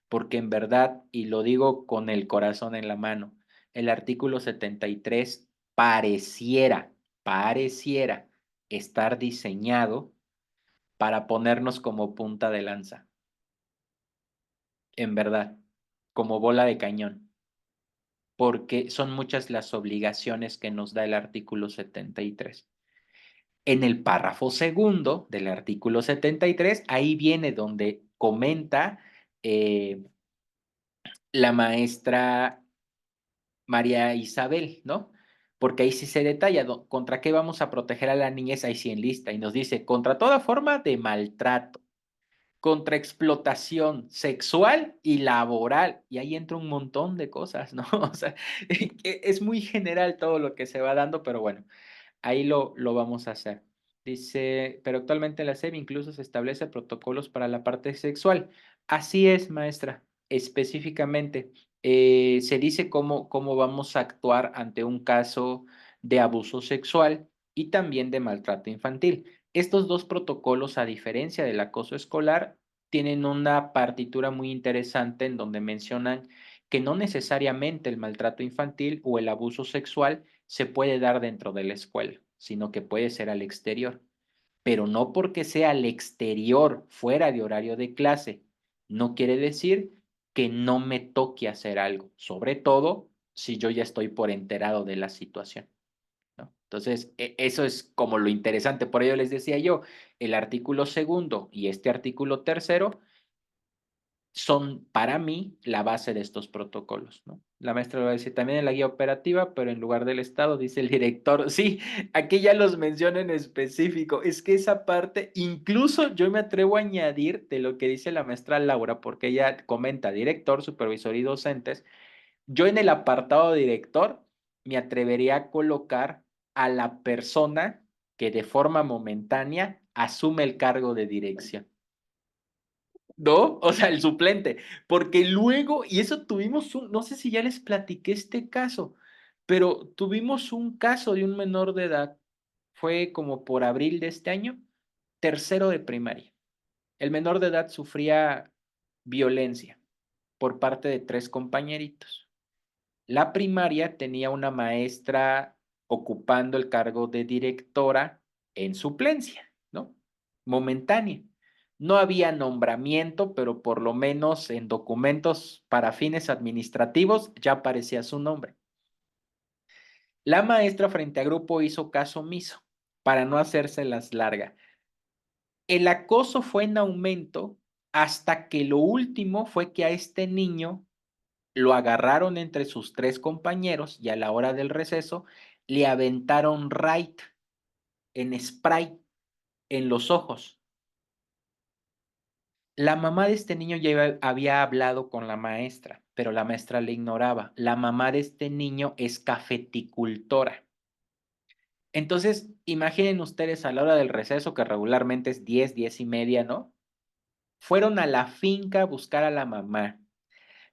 Porque en verdad, y lo digo con el corazón en la mano, el artículo 73 pareciera estar diseñado para ponernos como punta de lanza, en verdad, como bola de cañón, porque son muchas las obligaciones que nos da el artículo 73. En el párrafo segundo del artículo 73, ahí viene donde comenta la maestra María Isabel, ¿no? Porque ahí sí se detalla contra qué vamos a proteger a la niñez, ahí sí en lista, y nos dice contra toda forma de maltrato, contra explotación sexual y laboral, y ahí entra un montón de cosas, ¿no? O sea, es muy general todo lo que se va dando, pero bueno, ahí lo vamos a hacer. Dice, pero actualmente en la SEP incluso se establece protocolos para la parte sexual. Así es, maestra, específicamente. Se dice cómo vamos a actuar ante un caso de abuso sexual y también de maltrato infantil. Estos dos protocolos, a diferencia del acoso escolar, tienen una partitura muy interesante en donde mencionan que no necesariamente el maltrato infantil o el abuso sexual se puede dar dentro de la escuela, sino que puede ser al exterior. Pero no porque sea al exterior, fuera de horario de clase, no quiere decir que no me toque hacer algo, sobre todo si yo ya estoy por enterado de la situación, ¿no? Entonces, eso es como lo interesante. Por ello les decía yo, el artículo segundo y este artículo tercero son para mí la base de estos protocolos, ¿no? La maestra lo va a decir también en la guía operativa, pero en lugar del Estado dice el director. Sí, aquí ya los menciona en específico. Es que esa parte, incluso yo me atrevo a añadir de lo que dice la maestra Laura, porque ella comenta director, supervisor y docentes. Yo en el apartado director me atrevería a colocar a la persona que de forma momentánea asume el cargo de dirección. ¿no? O sea, el suplente, porque luego, y eso tuvimos no sé si ya les platiqué este caso, pero tuvimos un caso de un menor de edad, fue como por abril de este año, tercero de primaria. El menor de edad sufría violencia por parte de 3 compañeritos. La primaria tenía una maestra ocupando el cargo de directora en suplencia, ¿no? Momentánea. No había nombramiento, pero por lo menos en documentos para fines administrativos ya aparecía su nombre. La maestra frente a grupo hizo caso omiso para no hacérselas larga. El acoso fue en aumento hasta que lo último fue que a este niño lo agarraron entre sus 3 compañeros y a la hora del receso le aventaron Raid en spray en los ojos. La mamá de este niño ya había hablado con la maestra, pero la maestra le ignoraba. La mamá de este niño es cafeticultora. Entonces, imaginen ustedes a la hora del receso, que regularmente es 10, 10:30, ¿no? Fueron a la finca a buscar a la mamá.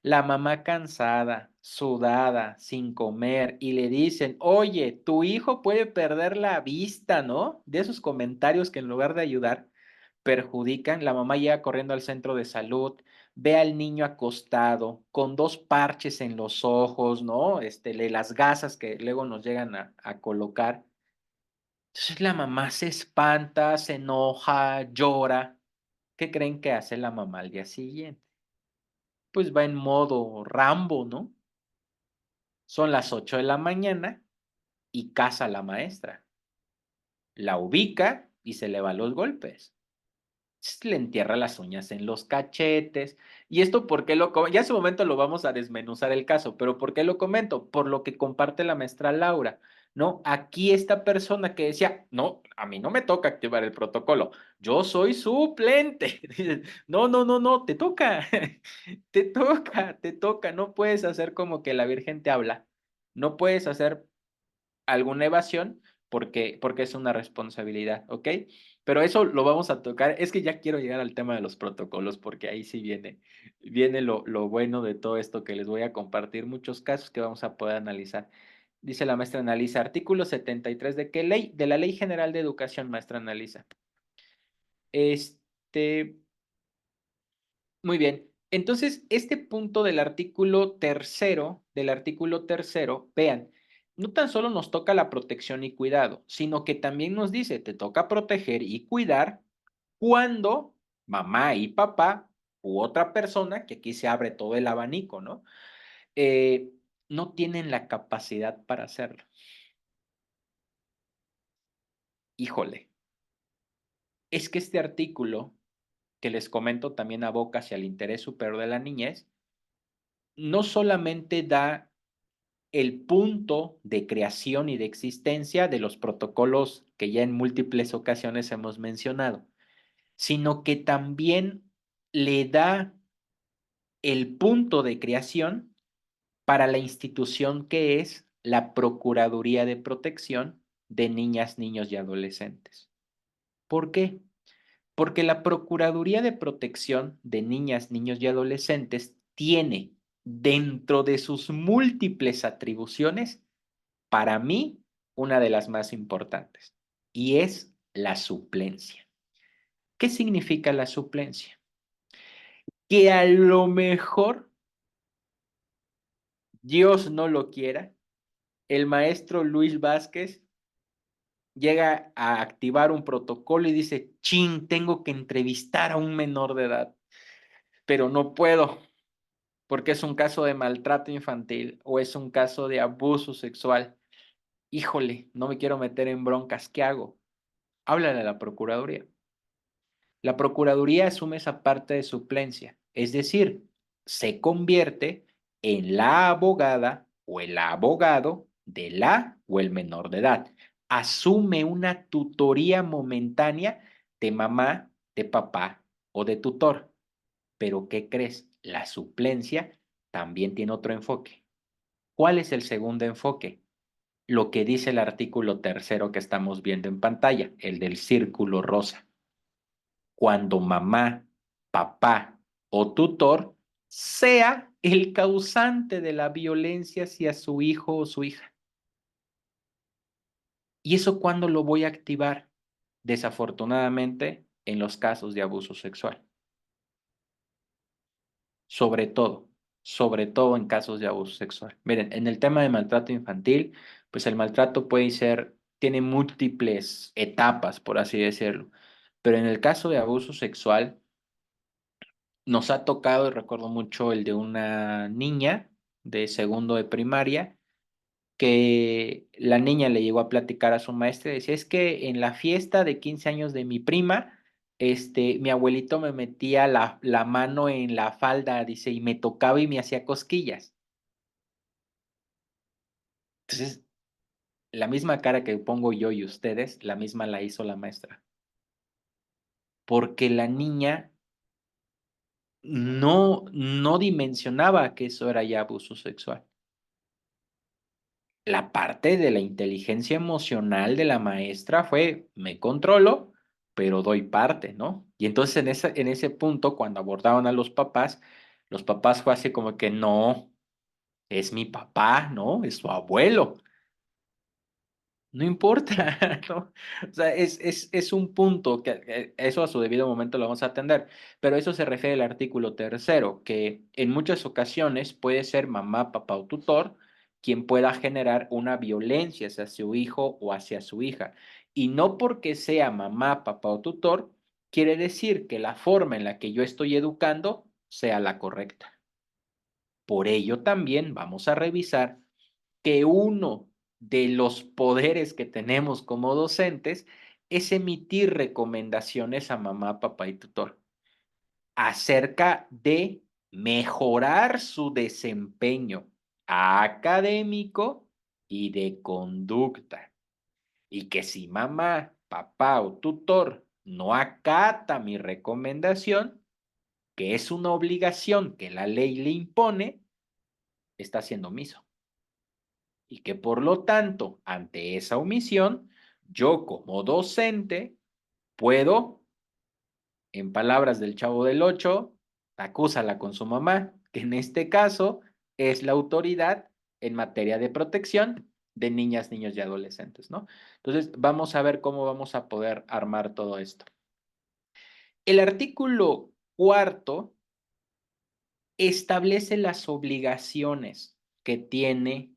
La mamá cansada, sudada, sin comer, y le dicen, oye, tu hijo puede perder la vista, ¿no? De esos comentarios que en lugar de ayudar, perjudican. La mamá llega corriendo al centro de salud, ve al niño acostado, con 2 parches en los ojos, ¿no? Las gasas que luego nos llegan a colocar. Entonces la mamá se espanta, se enoja, llora. ¿Qué creen que hace la mamá al día siguiente? Pues va en modo Rambo, ¿no? Son las 8 de la mañana y caza a la maestra. La ubica y se le va los golpes. Le entierra las uñas en los cachetes. Y esto, ¿por qué ya en su momento lo vamos a desmenuzar el caso, pero ¿por qué lo comento? Por lo que comparte la maestra Laura, ¿no? Aquí esta persona que decía, no, a mí no me toca activar el protocolo, yo soy suplente. No, no, no, no, te toca, te toca, no puedes hacer como que la Virgen te habla, no puedes hacer alguna evasión porque es una responsabilidad, ¿ok? Pero eso lo vamos a tocar. Es que ya quiero llegar al tema de los protocolos porque ahí sí viene lo bueno de todo esto que les voy a compartir, muchos casos que vamos a poder analizar. Dice la maestra analiza, artículo 73 ¿de qué ley? De la Ley General de Educación, maestra analiza. Muy bien. Entonces, este punto del artículo tercero, vean, no tan solo nos toca la protección y cuidado, sino que también nos dice, te toca proteger y cuidar cuando mamá y papá u otra persona, que aquí se abre todo el abanico, ¿no? Eh, no tienen la capacidad para hacerlo. Híjole, es que este artículo que les comento también aboca hacia el interés superior de la niñez, no solamente da el punto de creación y de existencia de los protocolos que ya en múltiples ocasiones hemos mencionado, sino que también le da el punto de creación para la institución que es la Procuraduría de Protección de Niñas, Niños y Adolescentes. ¿Por qué? Porque la Procuraduría de Protección de Niñas, Niños y Adolescentes tiene dentro de sus múltiples atribuciones, para mí, una de las más importantes, y es la suplencia. ¿Qué significa la suplencia? Que a lo mejor, Dios no lo quiera, el maestro Luis Vázquez llega a activar un protocolo y dice, chin, tengo que entrevistar a un menor de edad, pero no puedo porque es un caso de maltrato infantil o es un caso de abuso sexual. Híjole, no me quiero meter en broncas, ¿qué hago? Háblale a la Procuraduría. La Procuraduría asume esa parte de suplencia, es decir, se convierte en la abogada o el abogado de la o el menor de edad. Asume una tutoría momentánea de mamá, de papá o de tutor. Pero ¿qué crees? La suplencia también tiene otro enfoque. ¿Cuál es el segundo enfoque? Lo que dice el artículo tercero que estamos viendo en pantalla, el del círculo rosa. Cuando mamá, papá o tutor sea el causante de la violencia hacia su hijo o su hija. ¿Y eso cuándo lo voy a activar? Desafortunadamente, en los casos de abuso sexual. Sobre todo en casos de abuso sexual. Miren, en el tema de maltrato infantil, pues el maltrato tiene múltiples etapas, por así decirlo. Pero en el caso de abuso sexual, nos ha tocado, y recuerdo mucho el de una niña de segundo de primaria, que la niña le llegó a platicar a su maestra y decía, es que en la fiesta de 15 años de mi prima, mi abuelito me metía la mano en la falda, dice, y me tocaba y me hacía cosquillas. Entonces, la misma cara que pongo yo y ustedes, la misma la hizo la maestra. Porque la niña no dimensionaba que eso era ya abuso sexual. La parte de la inteligencia emocional de la maestra fue, me controlo, pero doy parte, ¿no? Y entonces en ese punto, cuando abordaban a los papás fue así como que no, es mi papá, ¿no? Es su abuelo. No importa, ¿no? O sea, es un punto que eso a su debido momento lo vamos a atender, pero eso se refiere al artículo 3º, que en muchas ocasiones puede ser mamá, papá o tutor quien pueda generar una violencia hacia su hijo o hacia su hija. Y no porque sea mamá, papá o tutor, quiere decir que la forma en la que yo estoy educando sea la correcta. Por ello también vamos a revisar que uno de los poderes que tenemos como docentes es emitir recomendaciones a mamá, papá y tutor acerca de mejorar su desempeño académico y de conducta. Y que si mamá, papá o tutor no acata mi recomendación, que es una obligación que la ley le impone, está siendo omiso. Y que por lo tanto, ante esa omisión, yo como docente puedo, en palabras del Chavo del Ocho, acúsala con su mamá, que en este caso es la autoridad en materia de protección de niñas, niños y adolescentes, ¿no? Entonces, vamos a ver cómo vamos a poder armar todo esto. El artículo 4º establece las obligaciones que tiene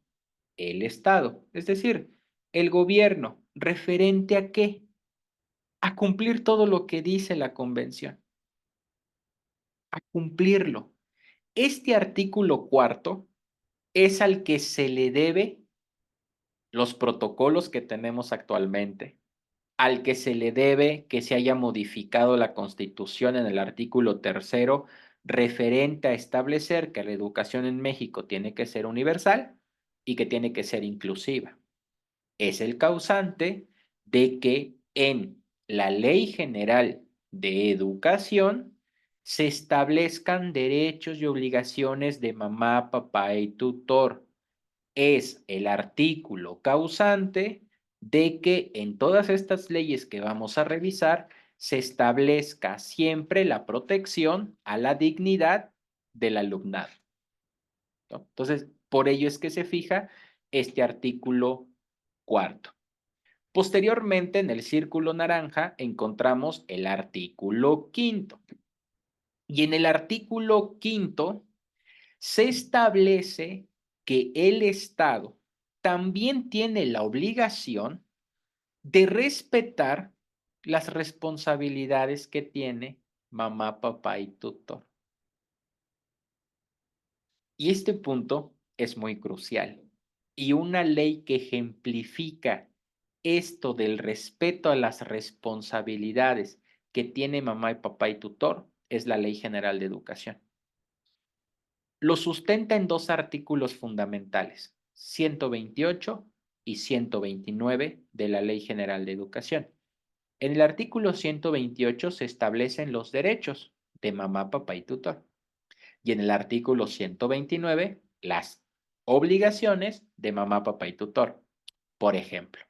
el Estado, es decir, el gobierno, ¿referente a qué? A cumplir todo lo que dice la convención, a cumplirlo. Este artículo 4º es al que se le debe los protocolos que tenemos actualmente, al que se le debe que se haya modificado la Constitución en el artículo 3º referente a establecer que la educación en México tiene que ser universal y que tiene que ser inclusiva. Es el causante de que en la Ley General de Educación se establezcan derechos y obligaciones de mamá, papá y tutor. Es el artículo causante de que en todas estas leyes que vamos a revisar se establezca siempre la protección a la dignidad del alumnado, ¿no? Entonces, por ello es que se fija este artículo 4º. Posteriormente, en el círculo naranja, encontramos el artículo 5º. Y en el artículo 5º se establece que el Estado también tiene la obligación de respetar las responsabilidades que tiene mamá, papá y tutor. Y este punto es muy crucial. Y una ley que ejemplifica esto del respeto a las responsabilidades que tiene mamá y papá y tutor es la Ley General de Educación. Lo sustenta en dos artículos fundamentales, 128 y 129 de la Ley General de Educación. En el artículo 128 se establecen los derechos de mamá, papá y tutor. Y en el artículo 129, las obligaciones de mamá, papá y tutor. Por ejemplo,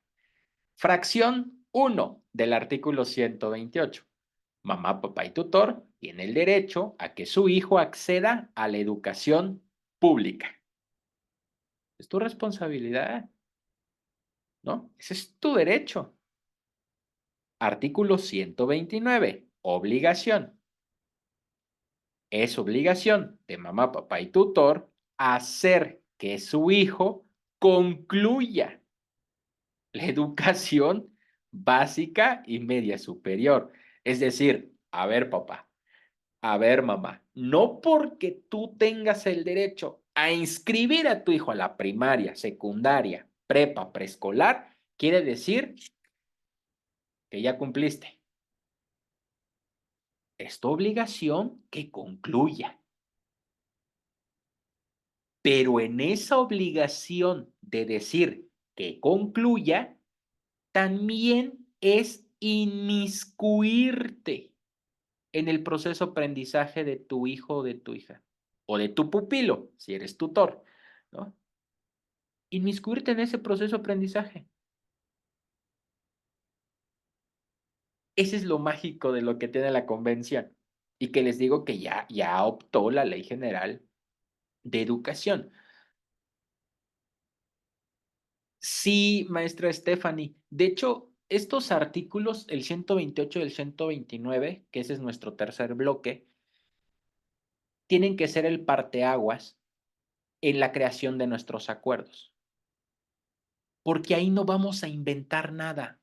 fracción 1 del artículo 128. Mamá, papá y tutor tiene el derecho a que su hijo acceda a la educación pública. Es tu responsabilidad, ¿no? Ese es tu derecho. Artículo 129. Obligación. Es obligación de mamá, papá y tutor hacer que su hijo concluya la educación básica y media superior. Es decir, a ver, papá, a ver, mamá, no porque tú tengas el derecho a inscribir a tu hijo a la primaria, secundaria, prepa, preescolar, quiere decir que ya cumpliste. Es tu obligación que concluya. Pero en esa obligación de decir que concluya, también es inmiscuirte en el proceso de aprendizaje de tu hijo o de tu hija, o de tu pupilo, si eres tutor, ¿no? Inmiscuirte en ese proceso de aprendizaje. Ese es lo mágico de lo que tiene la convención. Y que les digo que ya optó la Ley General de Educación. Sí, maestra Stephanie. De hecho, estos artículos, el 128 y el 129, que ese es nuestro tercer bloque, tienen que ser el parteaguas en la creación de nuestros acuerdos. Porque ahí no vamos a inventar nada.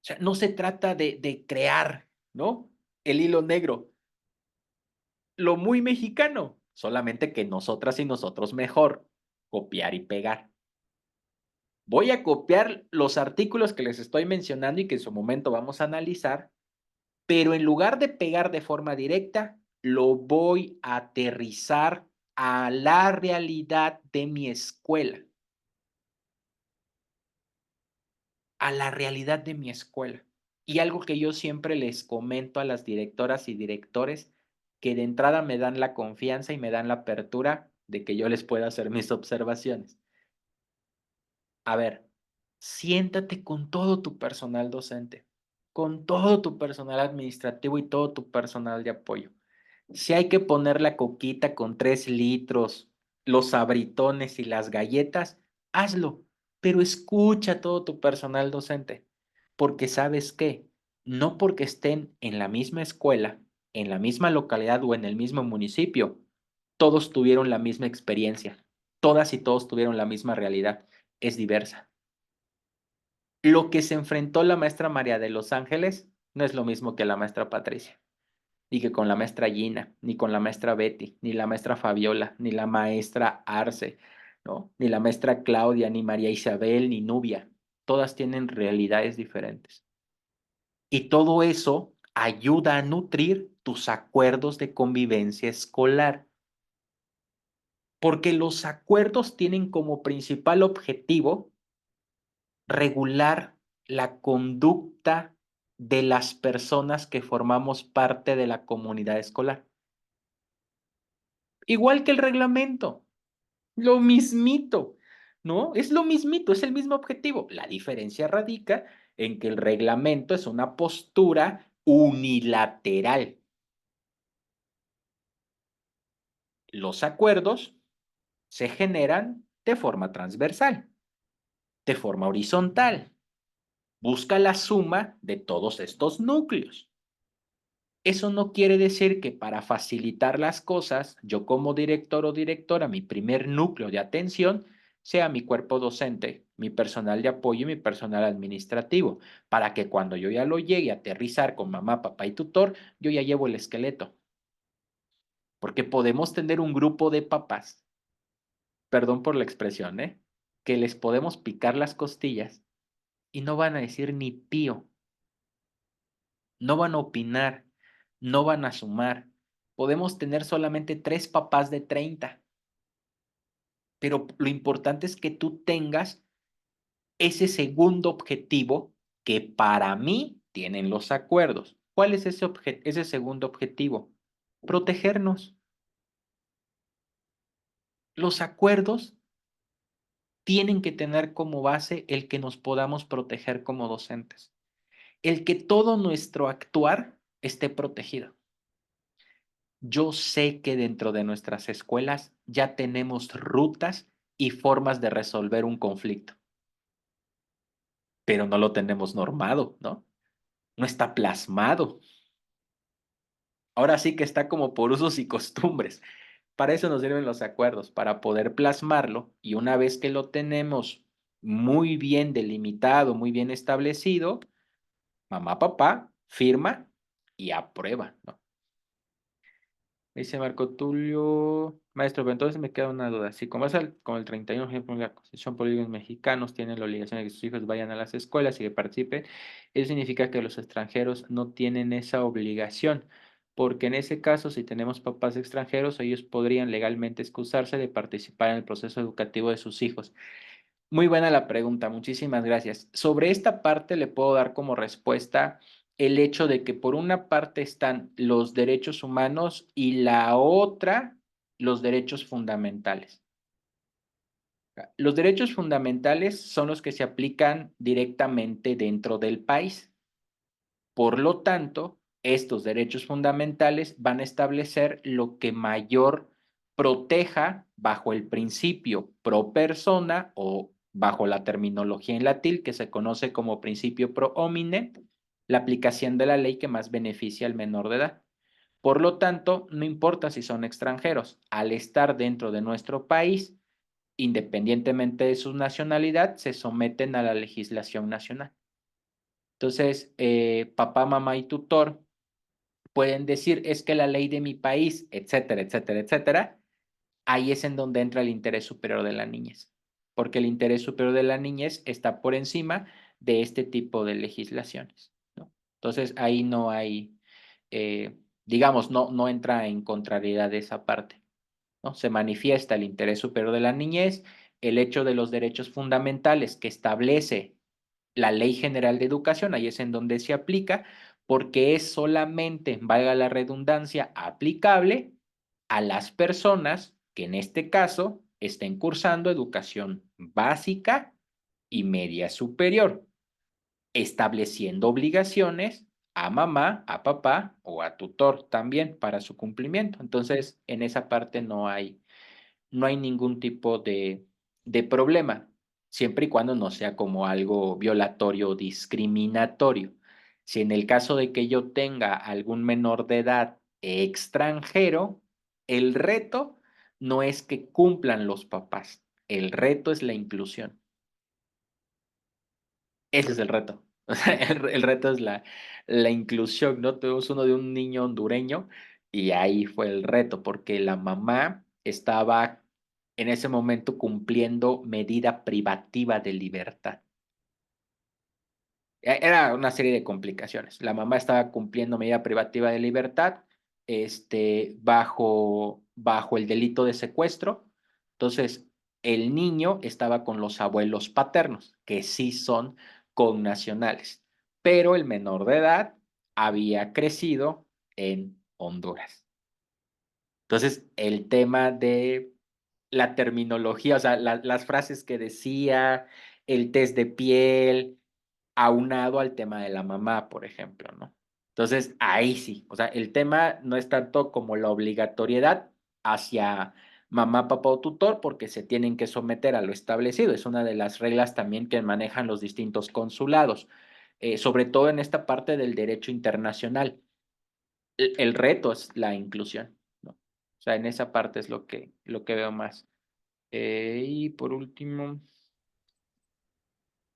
O sea, no se trata de crear, ¿no? El hilo negro. Lo muy mexicano, solamente que nosotras y nosotros mejor, copiar y pegar. Voy a copiar los artículos que les estoy mencionando y que en su momento vamos a analizar, pero en lugar de pegar de forma directa, lo voy a aterrizar a la realidad de mi escuela. A la realidad de mi escuela. Y algo que yo siempre les comento a las directoras y directores, que de entrada me dan la confianza y me dan la apertura de que yo les pueda hacer mis observaciones. A ver, siéntate con todo tu personal docente, con todo tu personal administrativo y todo tu personal de apoyo. Si hay que poner la coquita con 3 litros, los sabritones y las galletas, hazlo, pero escucha a todo tu personal docente, porque ¿sabes qué? No porque estén en la misma escuela, en la misma localidad o en el mismo municipio, todos tuvieron la misma experiencia, todas y todos tuvieron la misma realidad, es diversa. Lo que se enfrentó la maestra María de los Ángeles no es lo mismo que la maestra Patricia, ni que con la maestra Gina, ni con la maestra Betty, ni la maestra Fabiola, ni la maestra Arce, ¿no? Ni la maestra Claudia, ni María Isabel, ni Nubia. Todas tienen realidades diferentes. Y todo eso ayuda a nutrir tus acuerdos de convivencia escolar. Porque los acuerdos tienen como principal objetivo regular la conducta de las personas que formamos parte de la comunidad escolar. Igual que el reglamento, lo mismito, ¿no? Es lo mismito, es el mismo objetivo. La diferencia radica en que el reglamento es una postura unilateral. Los acuerdos se generan de forma transversal, de forma horizontal. Busca la suma de todos estos núcleos. Eso no quiere decir que para facilitar las cosas, yo como director o directora, mi primer núcleo de atención sea mi cuerpo docente, mi personal de apoyo y mi personal administrativo, para que cuando yo ya lo llegue a aterrizar con mamá, papá y tutor, yo ya llevo el esqueleto. Porque podemos tener un grupo de papás, perdón por la expresión, que les podemos picar las costillas y no van a decir ni pío, no van a opinar, no van a sumar. Podemos tener solamente 3 papás de 30, pero lo importante es que tú tengas ese segundo objetivo que para mí tienen los acuerdos. ¿Cuál es ese segundo objetivo? Protegernos. Los acuerdos tienen que tener como base el que nos podamos proteger como docentes, el que todo nuestro actuar esté protegido. Yo sé que dentro de nuestras escuelas ya tenemos rutas y formas de resolver un conflicto, pero no lo tenemos normado, ¿no? No está plasmado. Ahora sí que está como por usos y costumbres. Para eso nos sirven los acuerdos, para poder plasmarlo y una vez que lo tenemos muy bien delimitado, muy bien establecido, mamá, papá, firma y aprueba, ¿no? Dice Marco Tulio, maestro, pero entonces me queda una duda. Si como es con el 31 de ejemplo, la Constitución Polígonos Mexicanos tienen la obligación de que sus hijos vayan a las escuelas y que participen, eso significa que los extranjeros no tienen esa obligación, porque en ese caso, si tenemos papás extranjeros, ellos podrían legalmente excusarse de participar en el proceso educativo de sus hijos. Muy buena la pregunta, muchísimas gracias. Sobre esta parte le puedo dar como respuesta el hecho de que por una parte están los derechos humanos y la otra los derechos fundamentales. Los derechos fundamentales son los que se aplican directamente dentro del país. Por lo tanto, estos derechos fundamentales van a establecer lo que mayor proteja bajo el principio pro persona o bajo la terminología en latín que se conoce como principio pro homine, la aplicación de la ley que más beneficia al menor de edad. Por lo tanto, no importa si son extranjeros, al estar dentro de nuestro país, independientemente de su nacionalidad, se someten a la legislación nacional. Entonces, papá, mamá y tutor pueden decir, es que la ley de mi país, etcétera, etcétera, etcétera. Ahí es en donde entra el interés superior de la niñez, porque el interés superior de la niñez está por encima de este tipo de legislaciones, ¿no? Entonces, ahí no hay, digamos, no entra en contrariedad esa parte, ¿no? Se manifiesta el interés superior de la niñez, el hecho de los derechos fundamentales que establece la Ley General de Educación, ahí es en donde se aplica, porque es solamente, valga la redundancia, aplicable a las personas que en este caso estén cursando educación básica y media superior, estableciendo obligaciones a mamá, a papá o a tutor también para su cumplimiento. Entonces, en esa parte no hay ningún tipo de problema, siempre y cuando no sea como algo violatorio o discriminatorio. Si en el caso de que yo tenga algún menor de edad extranjero, el reto no es que cumplan los papás, el reto es la inclusión. Ese es el reto. O sea, el reto es la inclusión, ¿no? Tuvimos uno de un niño hondureño y ahí fue el reto, porque la mamá estaba en ese momento cumpliendo medida privativa de libertad. Era una serie de complicaciones. La mamá estaba cumpliendo medida privativa de libertad, bajo el delito de secuestro. Entonces, el niño estaba con los abuelos paternos, que sí son connacionales, pero el menor de edad había crecido en Honduras. Entonces, el tema de la terminología, o sea, las frases que decía, el test de piel, aunado al tema de la mamá, por ejemplo, ¿no? Entonces, ahí sí, o sea, el tema no es tanto como la obligatoriedad hacia mamá, papá o tutor, porque se tienen que someter a lo establecido. Es una de las reglas también que manejan los distintos consulados, sobre todo en esta parte del derecho internacional. El reto es la inclusión, ¿no? O sea, en esa parte es lo que veo más. Y por último,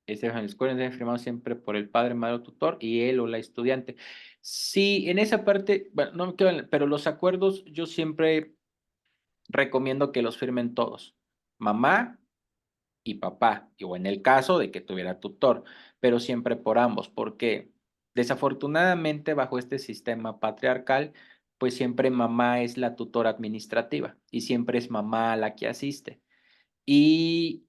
en la escuela debe firmado siempre por el padre, madre o tutor y él o la estudiante. Sí, en esa parte, bueno, no me quedo, pero los acuerdos yo siempre recomiendo que los firmen todos, mamá y papá, o en el caso de que tuviera tutor, pero siempre por ambos, porque desafortunadamente bajo este sistema patriarcal, pues siempre mamá es la tutora administrativa y siempre es mamá la que asiste. Y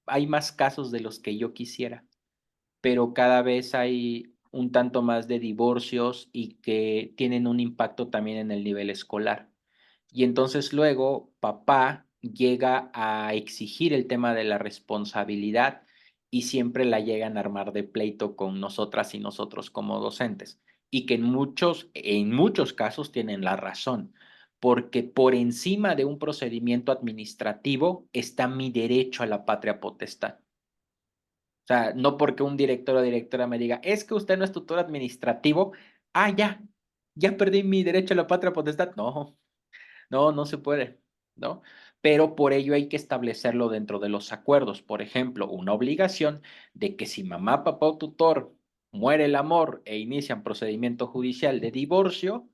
hay más casos de los que yo quisiera, pero cada vez hay un tanto más de divorcios y que tienen un impacto también en el nivel escolar. Y entonces luego papá llega a exigir el tema de la responsabilidad y siempre la llegan a armar de pleito con nosotras y nosotros como docentes. y que en muchos casos tienen la razón, porque por encima de un procedimiento administrativo está mi derecho a la patria potestad. O sea, no porque un director o directora me diga, es que usted no es tutor administrativo, ya perdí mi derecho a la patria potestad. No se puede, ¿no? Pero por ello hay que establecerlo dentro de los acuerdos. Por ejemplo, una obligación de que si mamá, papá o tutor muere el amor e inician procedimiento judicial de divorcio,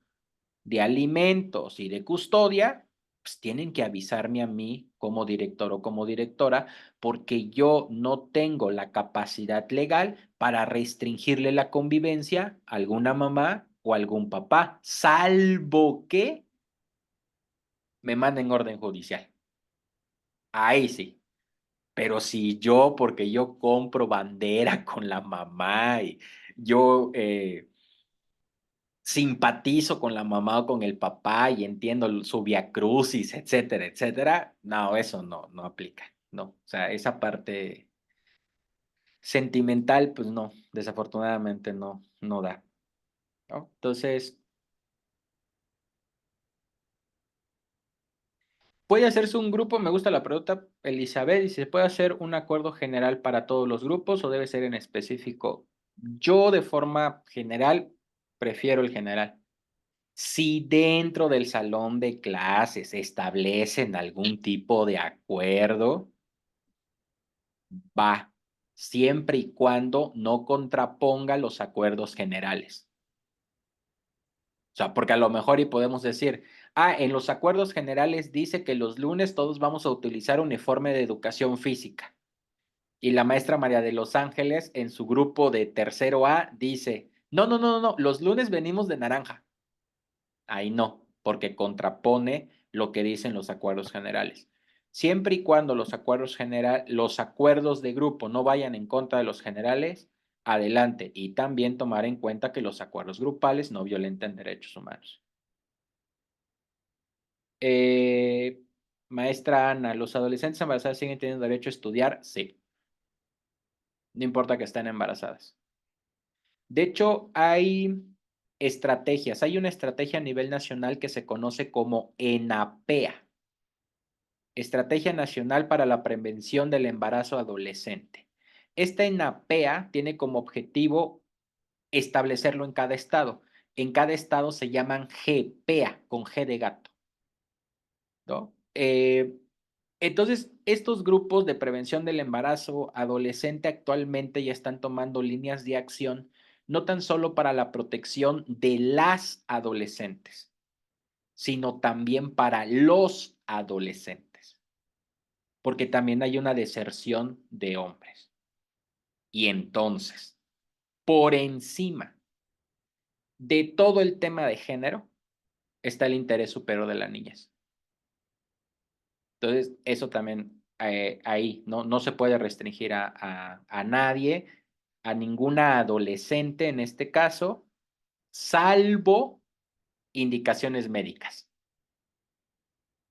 de alimentos y de custodia, pues tienen que avisarme a mí como director o como directora, porque yo no tengo la capacidad legal para restringirle la convivencia a alguna mamá o algún papá, salvo que me manden orden judicial. Ahí sí. Pero si yo, porque yo compro bandera con la mamá y yo simpatizo con la mamá o con el papá y entiendo su viacrucis, etcétera, etcétera, no, eso no aplica, no. O sea, esa parte sentimental, pues no, desafortunadamente no da, ¿no? Entonces, ¿puede hacerse un grupo? Me gusta la pregunta, Elizabeth, y ¿se puede hacer un acuerdo general para todos los grupos o debe ser en específico? Yo de forma general prefiero el general. Si dentro del salón de clases establecen algún tipo de acuerdo, va, siempre y cuando no contraponga los acuerdos generales. O sea, porque a lo mejor y podemos decir, en los acuerdos generales dice que los lunes todos vamos a utilizar uniforme de educación física. Y la maestra María de los Ángeles en su grupo de tercero A dice, no, los lunes venimos de naranja. Ahí no, porque contrapone lo que dicen los acuerdos generales. Siempre y cuando los acuerdos de grupo no vayan en contra de los generales, adelante. Y también tomar en cuenta que los acuerdos grupales no violenten derechos humanos. Maestra Ana, ¿los adolescentes embarazadas siguen teniendo derecho a estudiar? Sí. No importa que estén embarazadas. De hecho, hay estrategias. Hay una estrategia a nivel nacional que se conoce como ENAPEA. Estrategia Nacional para la Prevención del Embarazo Adolescente. Esta ENAPEA tiene como objetivo establecerlo en cada estado. En cada estado se llaman GPEA, con G de gato, ¿no? Entonces, estos grupos de prevención del embarazo adolescente actualmente ya están tomando líneas de acción, no tan solo para la protección de las adolescentes, sino también para los adolescentes, porque también hay una deserción de hombres. Y entonces, por encima de todo el tema de género, está el interés superior de la niñez. Entonces, eso también ahí no se puede restringir a nadie, a ninguna adolescente en este caso, salvo indicaciones médicas.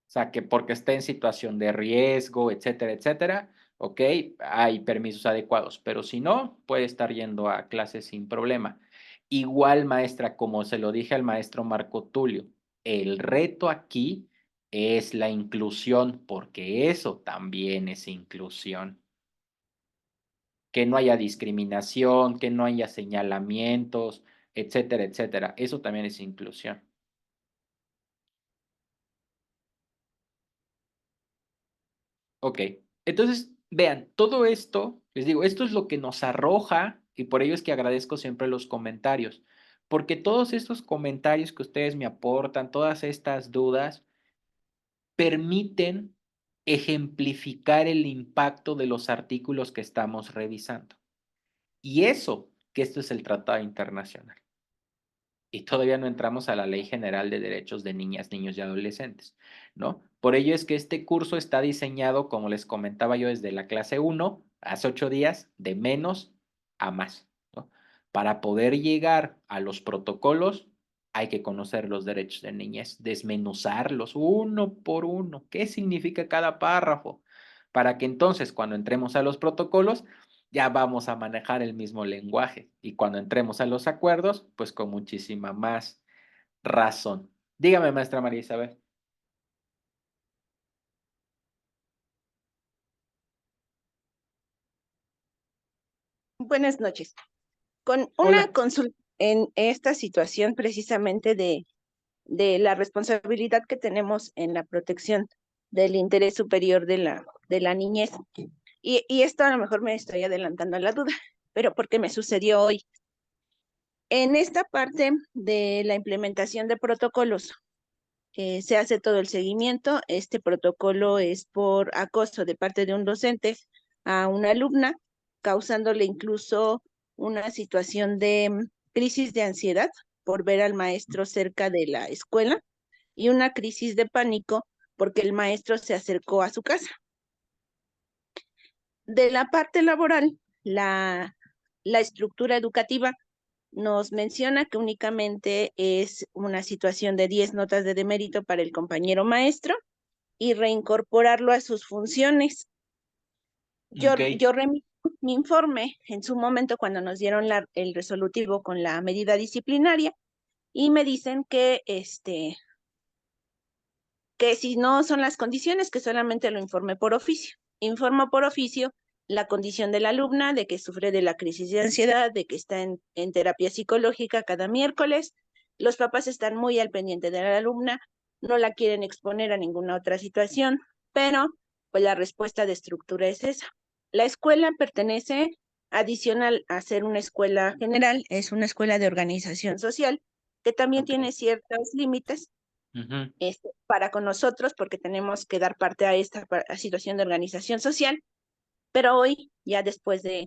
O sea, que porque está en situación de riesgo, etcétera, etcétera, ok, hay permisos adecuados, pero si no, puede estar yendo a clases sin problema. Igual, maestra, como se lo dije al maestro Marco Tulio, el reto aquí es la inclusión, porque eso también es inclusión. Que no haya discriminación, que no haya señalamientos, etcétera, etcétera. Eso también es inclusión. Ok, entonces, vean, todo esto, les digo, esto es lo que nos arroja y por ello es que agradezco siempre los comentarios, porque todos estos comentarios que ustedes me aportan, todas estas dudas, permiten ejemplificar el impacto de los artículos que estamos revisando. Y eso, que esto es el Tratado Internacional. Y todavía no entramos a la Ley General de Derechos de Niñas, Niños y Adolescentes, ¿no? Por ello es que este curso está diseñado, como les comentaba yo, desde la clase 1, hace 8 días, de menos a más, ¿no? Para poder llegar a los protocolos, hay que conocer los derechos de niñez, desmenuzarlos uno por uno. ¿Qué significa cada párrafo? Para que entonces, cuando entremos a los protocolos, ya vamos a manejar el mismo lenguaje. Y cuando entremos a los acuerdos, pues con muchísima más razón. Dígame, maestra María Isabel. Buenas noches. Con Hola. una consulta en esta situación precisamente de la responsabilidad que tenemos en la protección del interés superior de la niñez. Y esto a lo mejor me estoy adelantando a la duda, pero porque me sucedió hoy. En esta parte de la implementación de protocolos, se hace todo el seguimiento. Este protocolo es por acoso de parte de un docente a una alumna, causándole incluso una situación de crisis de ansiedad por ver al maestro cerca de la escuela y una crisis de pánico porque el maestro se acercó a su casa. De la parte laboral, la estructura educativa nos menciona que únicamente es una situación de 10 notas de demérito para el compañero maestro y reincorporarlo a sus funciones. Yo remito mi informe en su momento cuando nos dieron el resolutivo con la medida disciplinaria y me dicen que si no son las condiciones, que solamente lo informe por oficio. Informo por oficio la condición de la alumna, de que sufre de la crisis de ansiedad, de que está en terapia psicológica cada miércoles. Los papás están muy al pendiente de la alumna, no la quieren exponer a ninguna otra situación, pero pues la respuesta de estructura es esa. La escuela pertenece, adicional a ser una escuela general, es una escuela de organización social que también tiene ciertos límites para con nosotros, porque tenemos que dar parte a esta situación de organización social, pero hoy, ya después de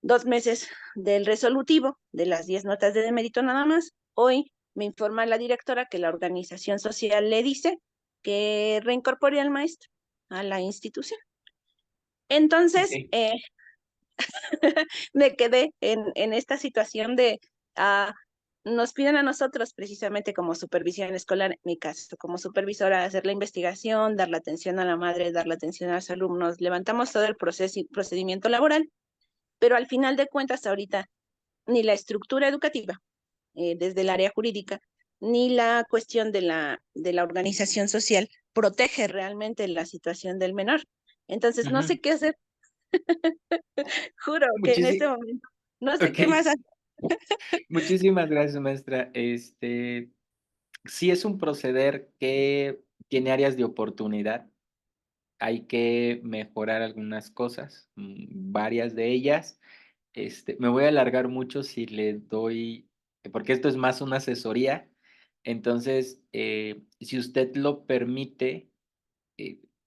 2 meses del resolutivo, de las 10 notas de demérito nada más, hoy me informa la directora que la organización social le dice que reincorpore al maestro a la institución. Entonces, me quedé en esta situación de nos piden a nosotros precisamente como supervisión escolar, en mi caso, como supervisora, hacer la investigación, dar la atención a la madre, dar la atención a los alumnos, levantamos todo el procedimiento laboral, pero al final de cuentas ahorita ni la estructura educativa desde el área jurídica, ni la cuestión de la organización social protege realmente la situación del menor. Entonces, no sé qué hacer. Juro que en este momento no sé qué más hacer. Muchísimas gracias, maestra. Sí es un proceder que tiene áreas de oportunidad. Hay que mejorar algunas cosas, varias de ellas. Me voy a alargar mucho si le doy, porque esto es más una asesoría. Entonces, si usted lo permite,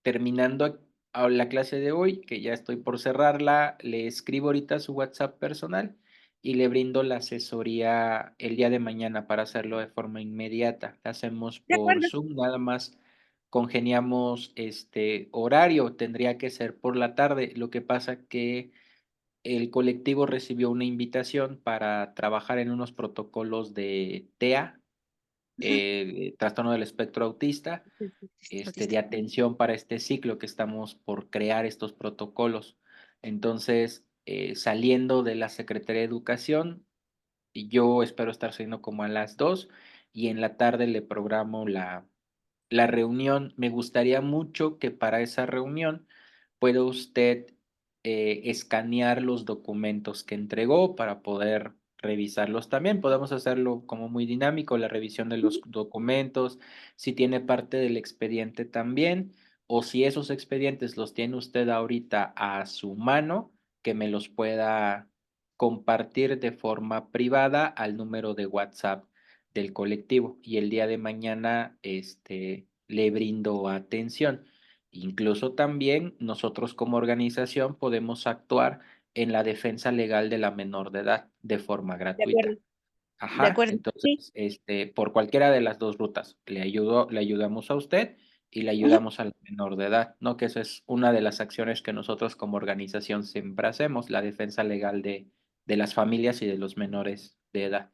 terminando la clase de hoy, que ya estoy por cerrarla, le escribo ahorita a su WhatsApp personal y le brindo la asesoría el día de mañana para hacerlo de forma inmediata. La hacemos De por acuerdo, Zoom, nada más congeniamos este horario, tendría que ser por la tarde. Lo que pasa que el colectivo recibió una invitación para trabajar en unos protocolos de TEA, trastorno del espectro autista, de atención para este ciclo que estamos por crear estos protocolos. Entonces, saliendo de la Secretaría de Educación, y yo espero estar saliendo como a las 2 y en la tarde le programo la reunión. Me gustaría mucho que para esa reunión pueda usted escanear los documentos que entregó para poder revisarlos también. Podemos hacerlo como muy dinámico, la revisión de los documentos, si tiene parte del expediente también, o si esos expedientes los tiene usted ahorita a su mano, que me los pueda compartir de forma privada al número de WhatsApp del colectivo y el día de mañana le brindo atención. Incluso también nosotros como organización podemos actuar en la defensa legal de la menor de edad de forma de acuerdo, gratuita. de Ajá, acuerdo. Sí, entonces, por cualquiera de las dos rutas, le ayudamos a usted y le ujú, ayudamos a la menor de edad, ¿no? Que esa es una de las acciones que nosotros como organización siempre hacemos, la defensa legal de las familias y de los menores de edad,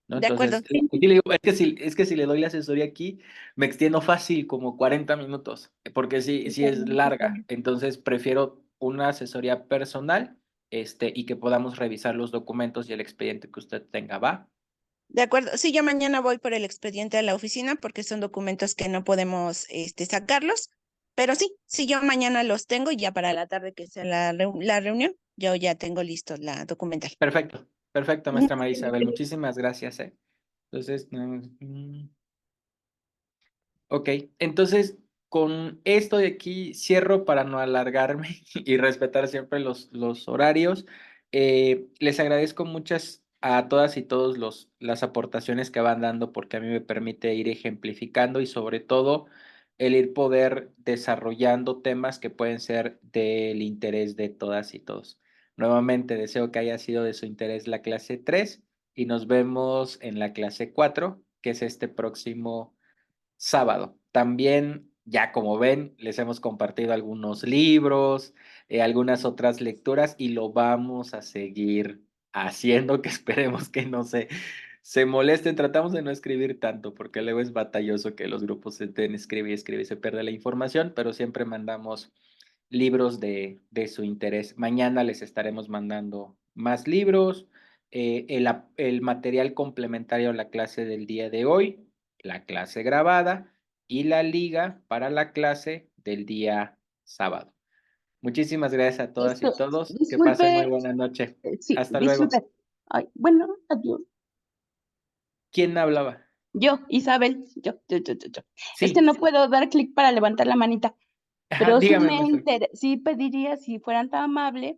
¿no? de acuerdo. Entonces, sí le digo, es que si le doy la asesoría aquí, me extiendo fácil como 40 minutos, porque sí, sí es larga. Entonces, prefiero una asesoría personal y que podamos revisar los documentos y el expediente que usted tenga, ¿va? De acuerdo. Sí, yo mañana voy por el expediente a la oficina porque son documentos que no podemos sacarlos. Pero sí, yo mañana los tengo y ya para la tarde que sea la reunión, yo ya tengo listo la documental. Perfecto, maestra María Isabel, muchísimas gracias, ¿eh? Entonces, ok, entonces con esto de aquí cierro para no alargarme y respetar siempre los horarios. Les agradezco muchas a todas y todos las aportaciones que van dando porque a mí me permite ir ejemplificando y sobre todo el ir poder desarrollando temas que pueden ser del interés de todas y todos. Nuevamente deseo que haya sido de su interés la clase 3 y nos vemos en la clase 4, que es este próximo sábado. También, ya como ven, les hemos compartido algunos libros, algunas otras lecturas y lo vamos a seguir haciendo, que esperemos que no se molesten. Tratamos de no escribir tanto porque luego es batalloso que los grupos se estén escribe y escribe y se pierde la información, pero siempre mandamos libros de su interés. Mañana les estaremos mandando más libros, el material complementario a la clase del día de hoy, la clase grabada y la liga para la clase del día sábado. Muchísimas gracias a todas y todos. Que pasen muy Disculpe, buena noche. sí, Hasta luego. disculpe. Ay, bueno, adiós. ¿Quién hablaba? Yo, Isabel, yo. Es que Sí, no puedo dar clic para levantar la manita, ajá, pero dígame, maestro. sí pediría, si fueran tan amables,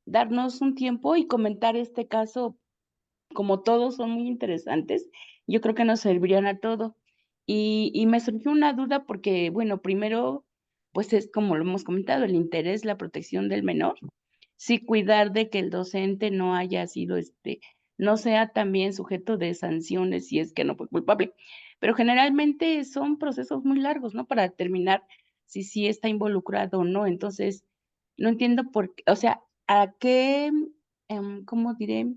darnos un tiempo y comentar este caso. Como todos son muy interesantes, yo creo que nos servirían a todo. Y me surgió una duda porque, bueno, primero, pues es como lo hemos comentado, el interés, la protección del menor. Sí, cuidar de que el docente no haya sido, no sea también sujeto de sanciones si es que no fue culpable. Pero generalmente son procesos muy largos, ¿no? Para determinar si sí está involucrado o no. Entonces, no entiendo por qué, o sea, a qué, ¿cómo diré?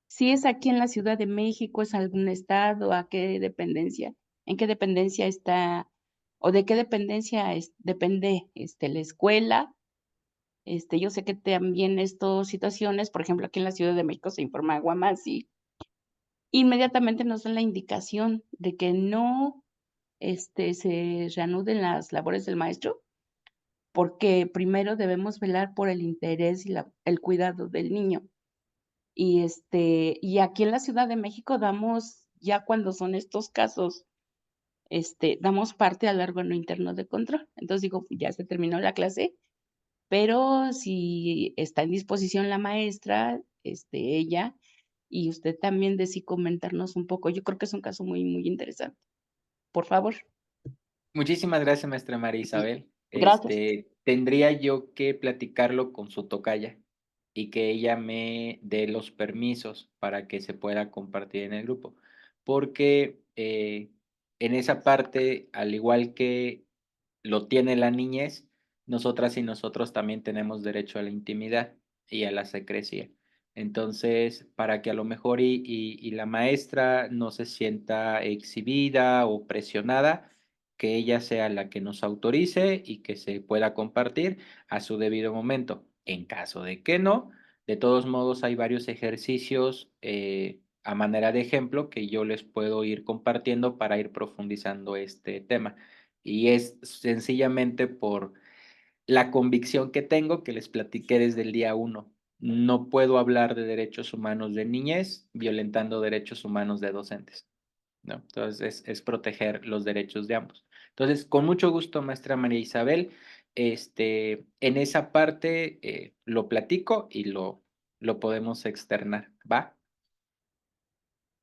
Si es aquí en la Ciudad de México, es algún estado, a qué dependencia, en qué dependencia está, o de qué dependencia depende la escuela. Yo sé que también estas situaciones, por ejemplo, aquí en la Ciudad de México se informa a Guamasi, inmediatamente nos dan la indicación de que no se reanuden las labores del maestro, porque primero debemos velar por el interés y el cuidado del niño. Y aquí en la Ciudad de México damos, ya cuando son estos casos, damos parte al órgano interno de control. Entonces digo, ya se terminó la clase, pero si está en disposición la maestra, ella, y usted también de sí comentarnos un poco. Yo creo que es un caso muy, muy interesante. Por favor. Muchísimas gracias, maestra María Isabel. Gracias. Tendría yo que platicarlo con su tocaya y que ella me dé los permisos para que se pueda compartir en el grupo. Porque en esa parte, al igual que lo tiene la niñez, nosotras y nosotros también tenemos derecho a la intimidad y a la secrecía. Entonces, para que a lo mejor y la maestra no se sienta exhibida o presionada, que ella sea la que nos autorice y que se pueda compartir a su debido momento. En caso de que no, de todos modos hay varios ejercicios a manera de ejemplo que yo les puedo ir compartiendo para ir profundizando este tema. Y es sencillamente por la convicción que tengo que les platiqué desde el día 1. No puedo hablar de derechos humanos de niñez violentando derechos humanos de docentes, ¿no? Entonces es proteger los derechos de ambos. Entonces, con mucho gusto, maestra María Isabel, en esa parte lo platico y lo podemos externar, ¿va?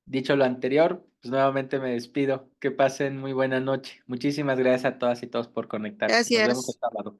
Dicho lo anterior, pues nuevamente me despido. Que pasen muy buena noche. Muchísimas gracias a todas y todos por conectarse. Nos vemos el Gracias. sábado.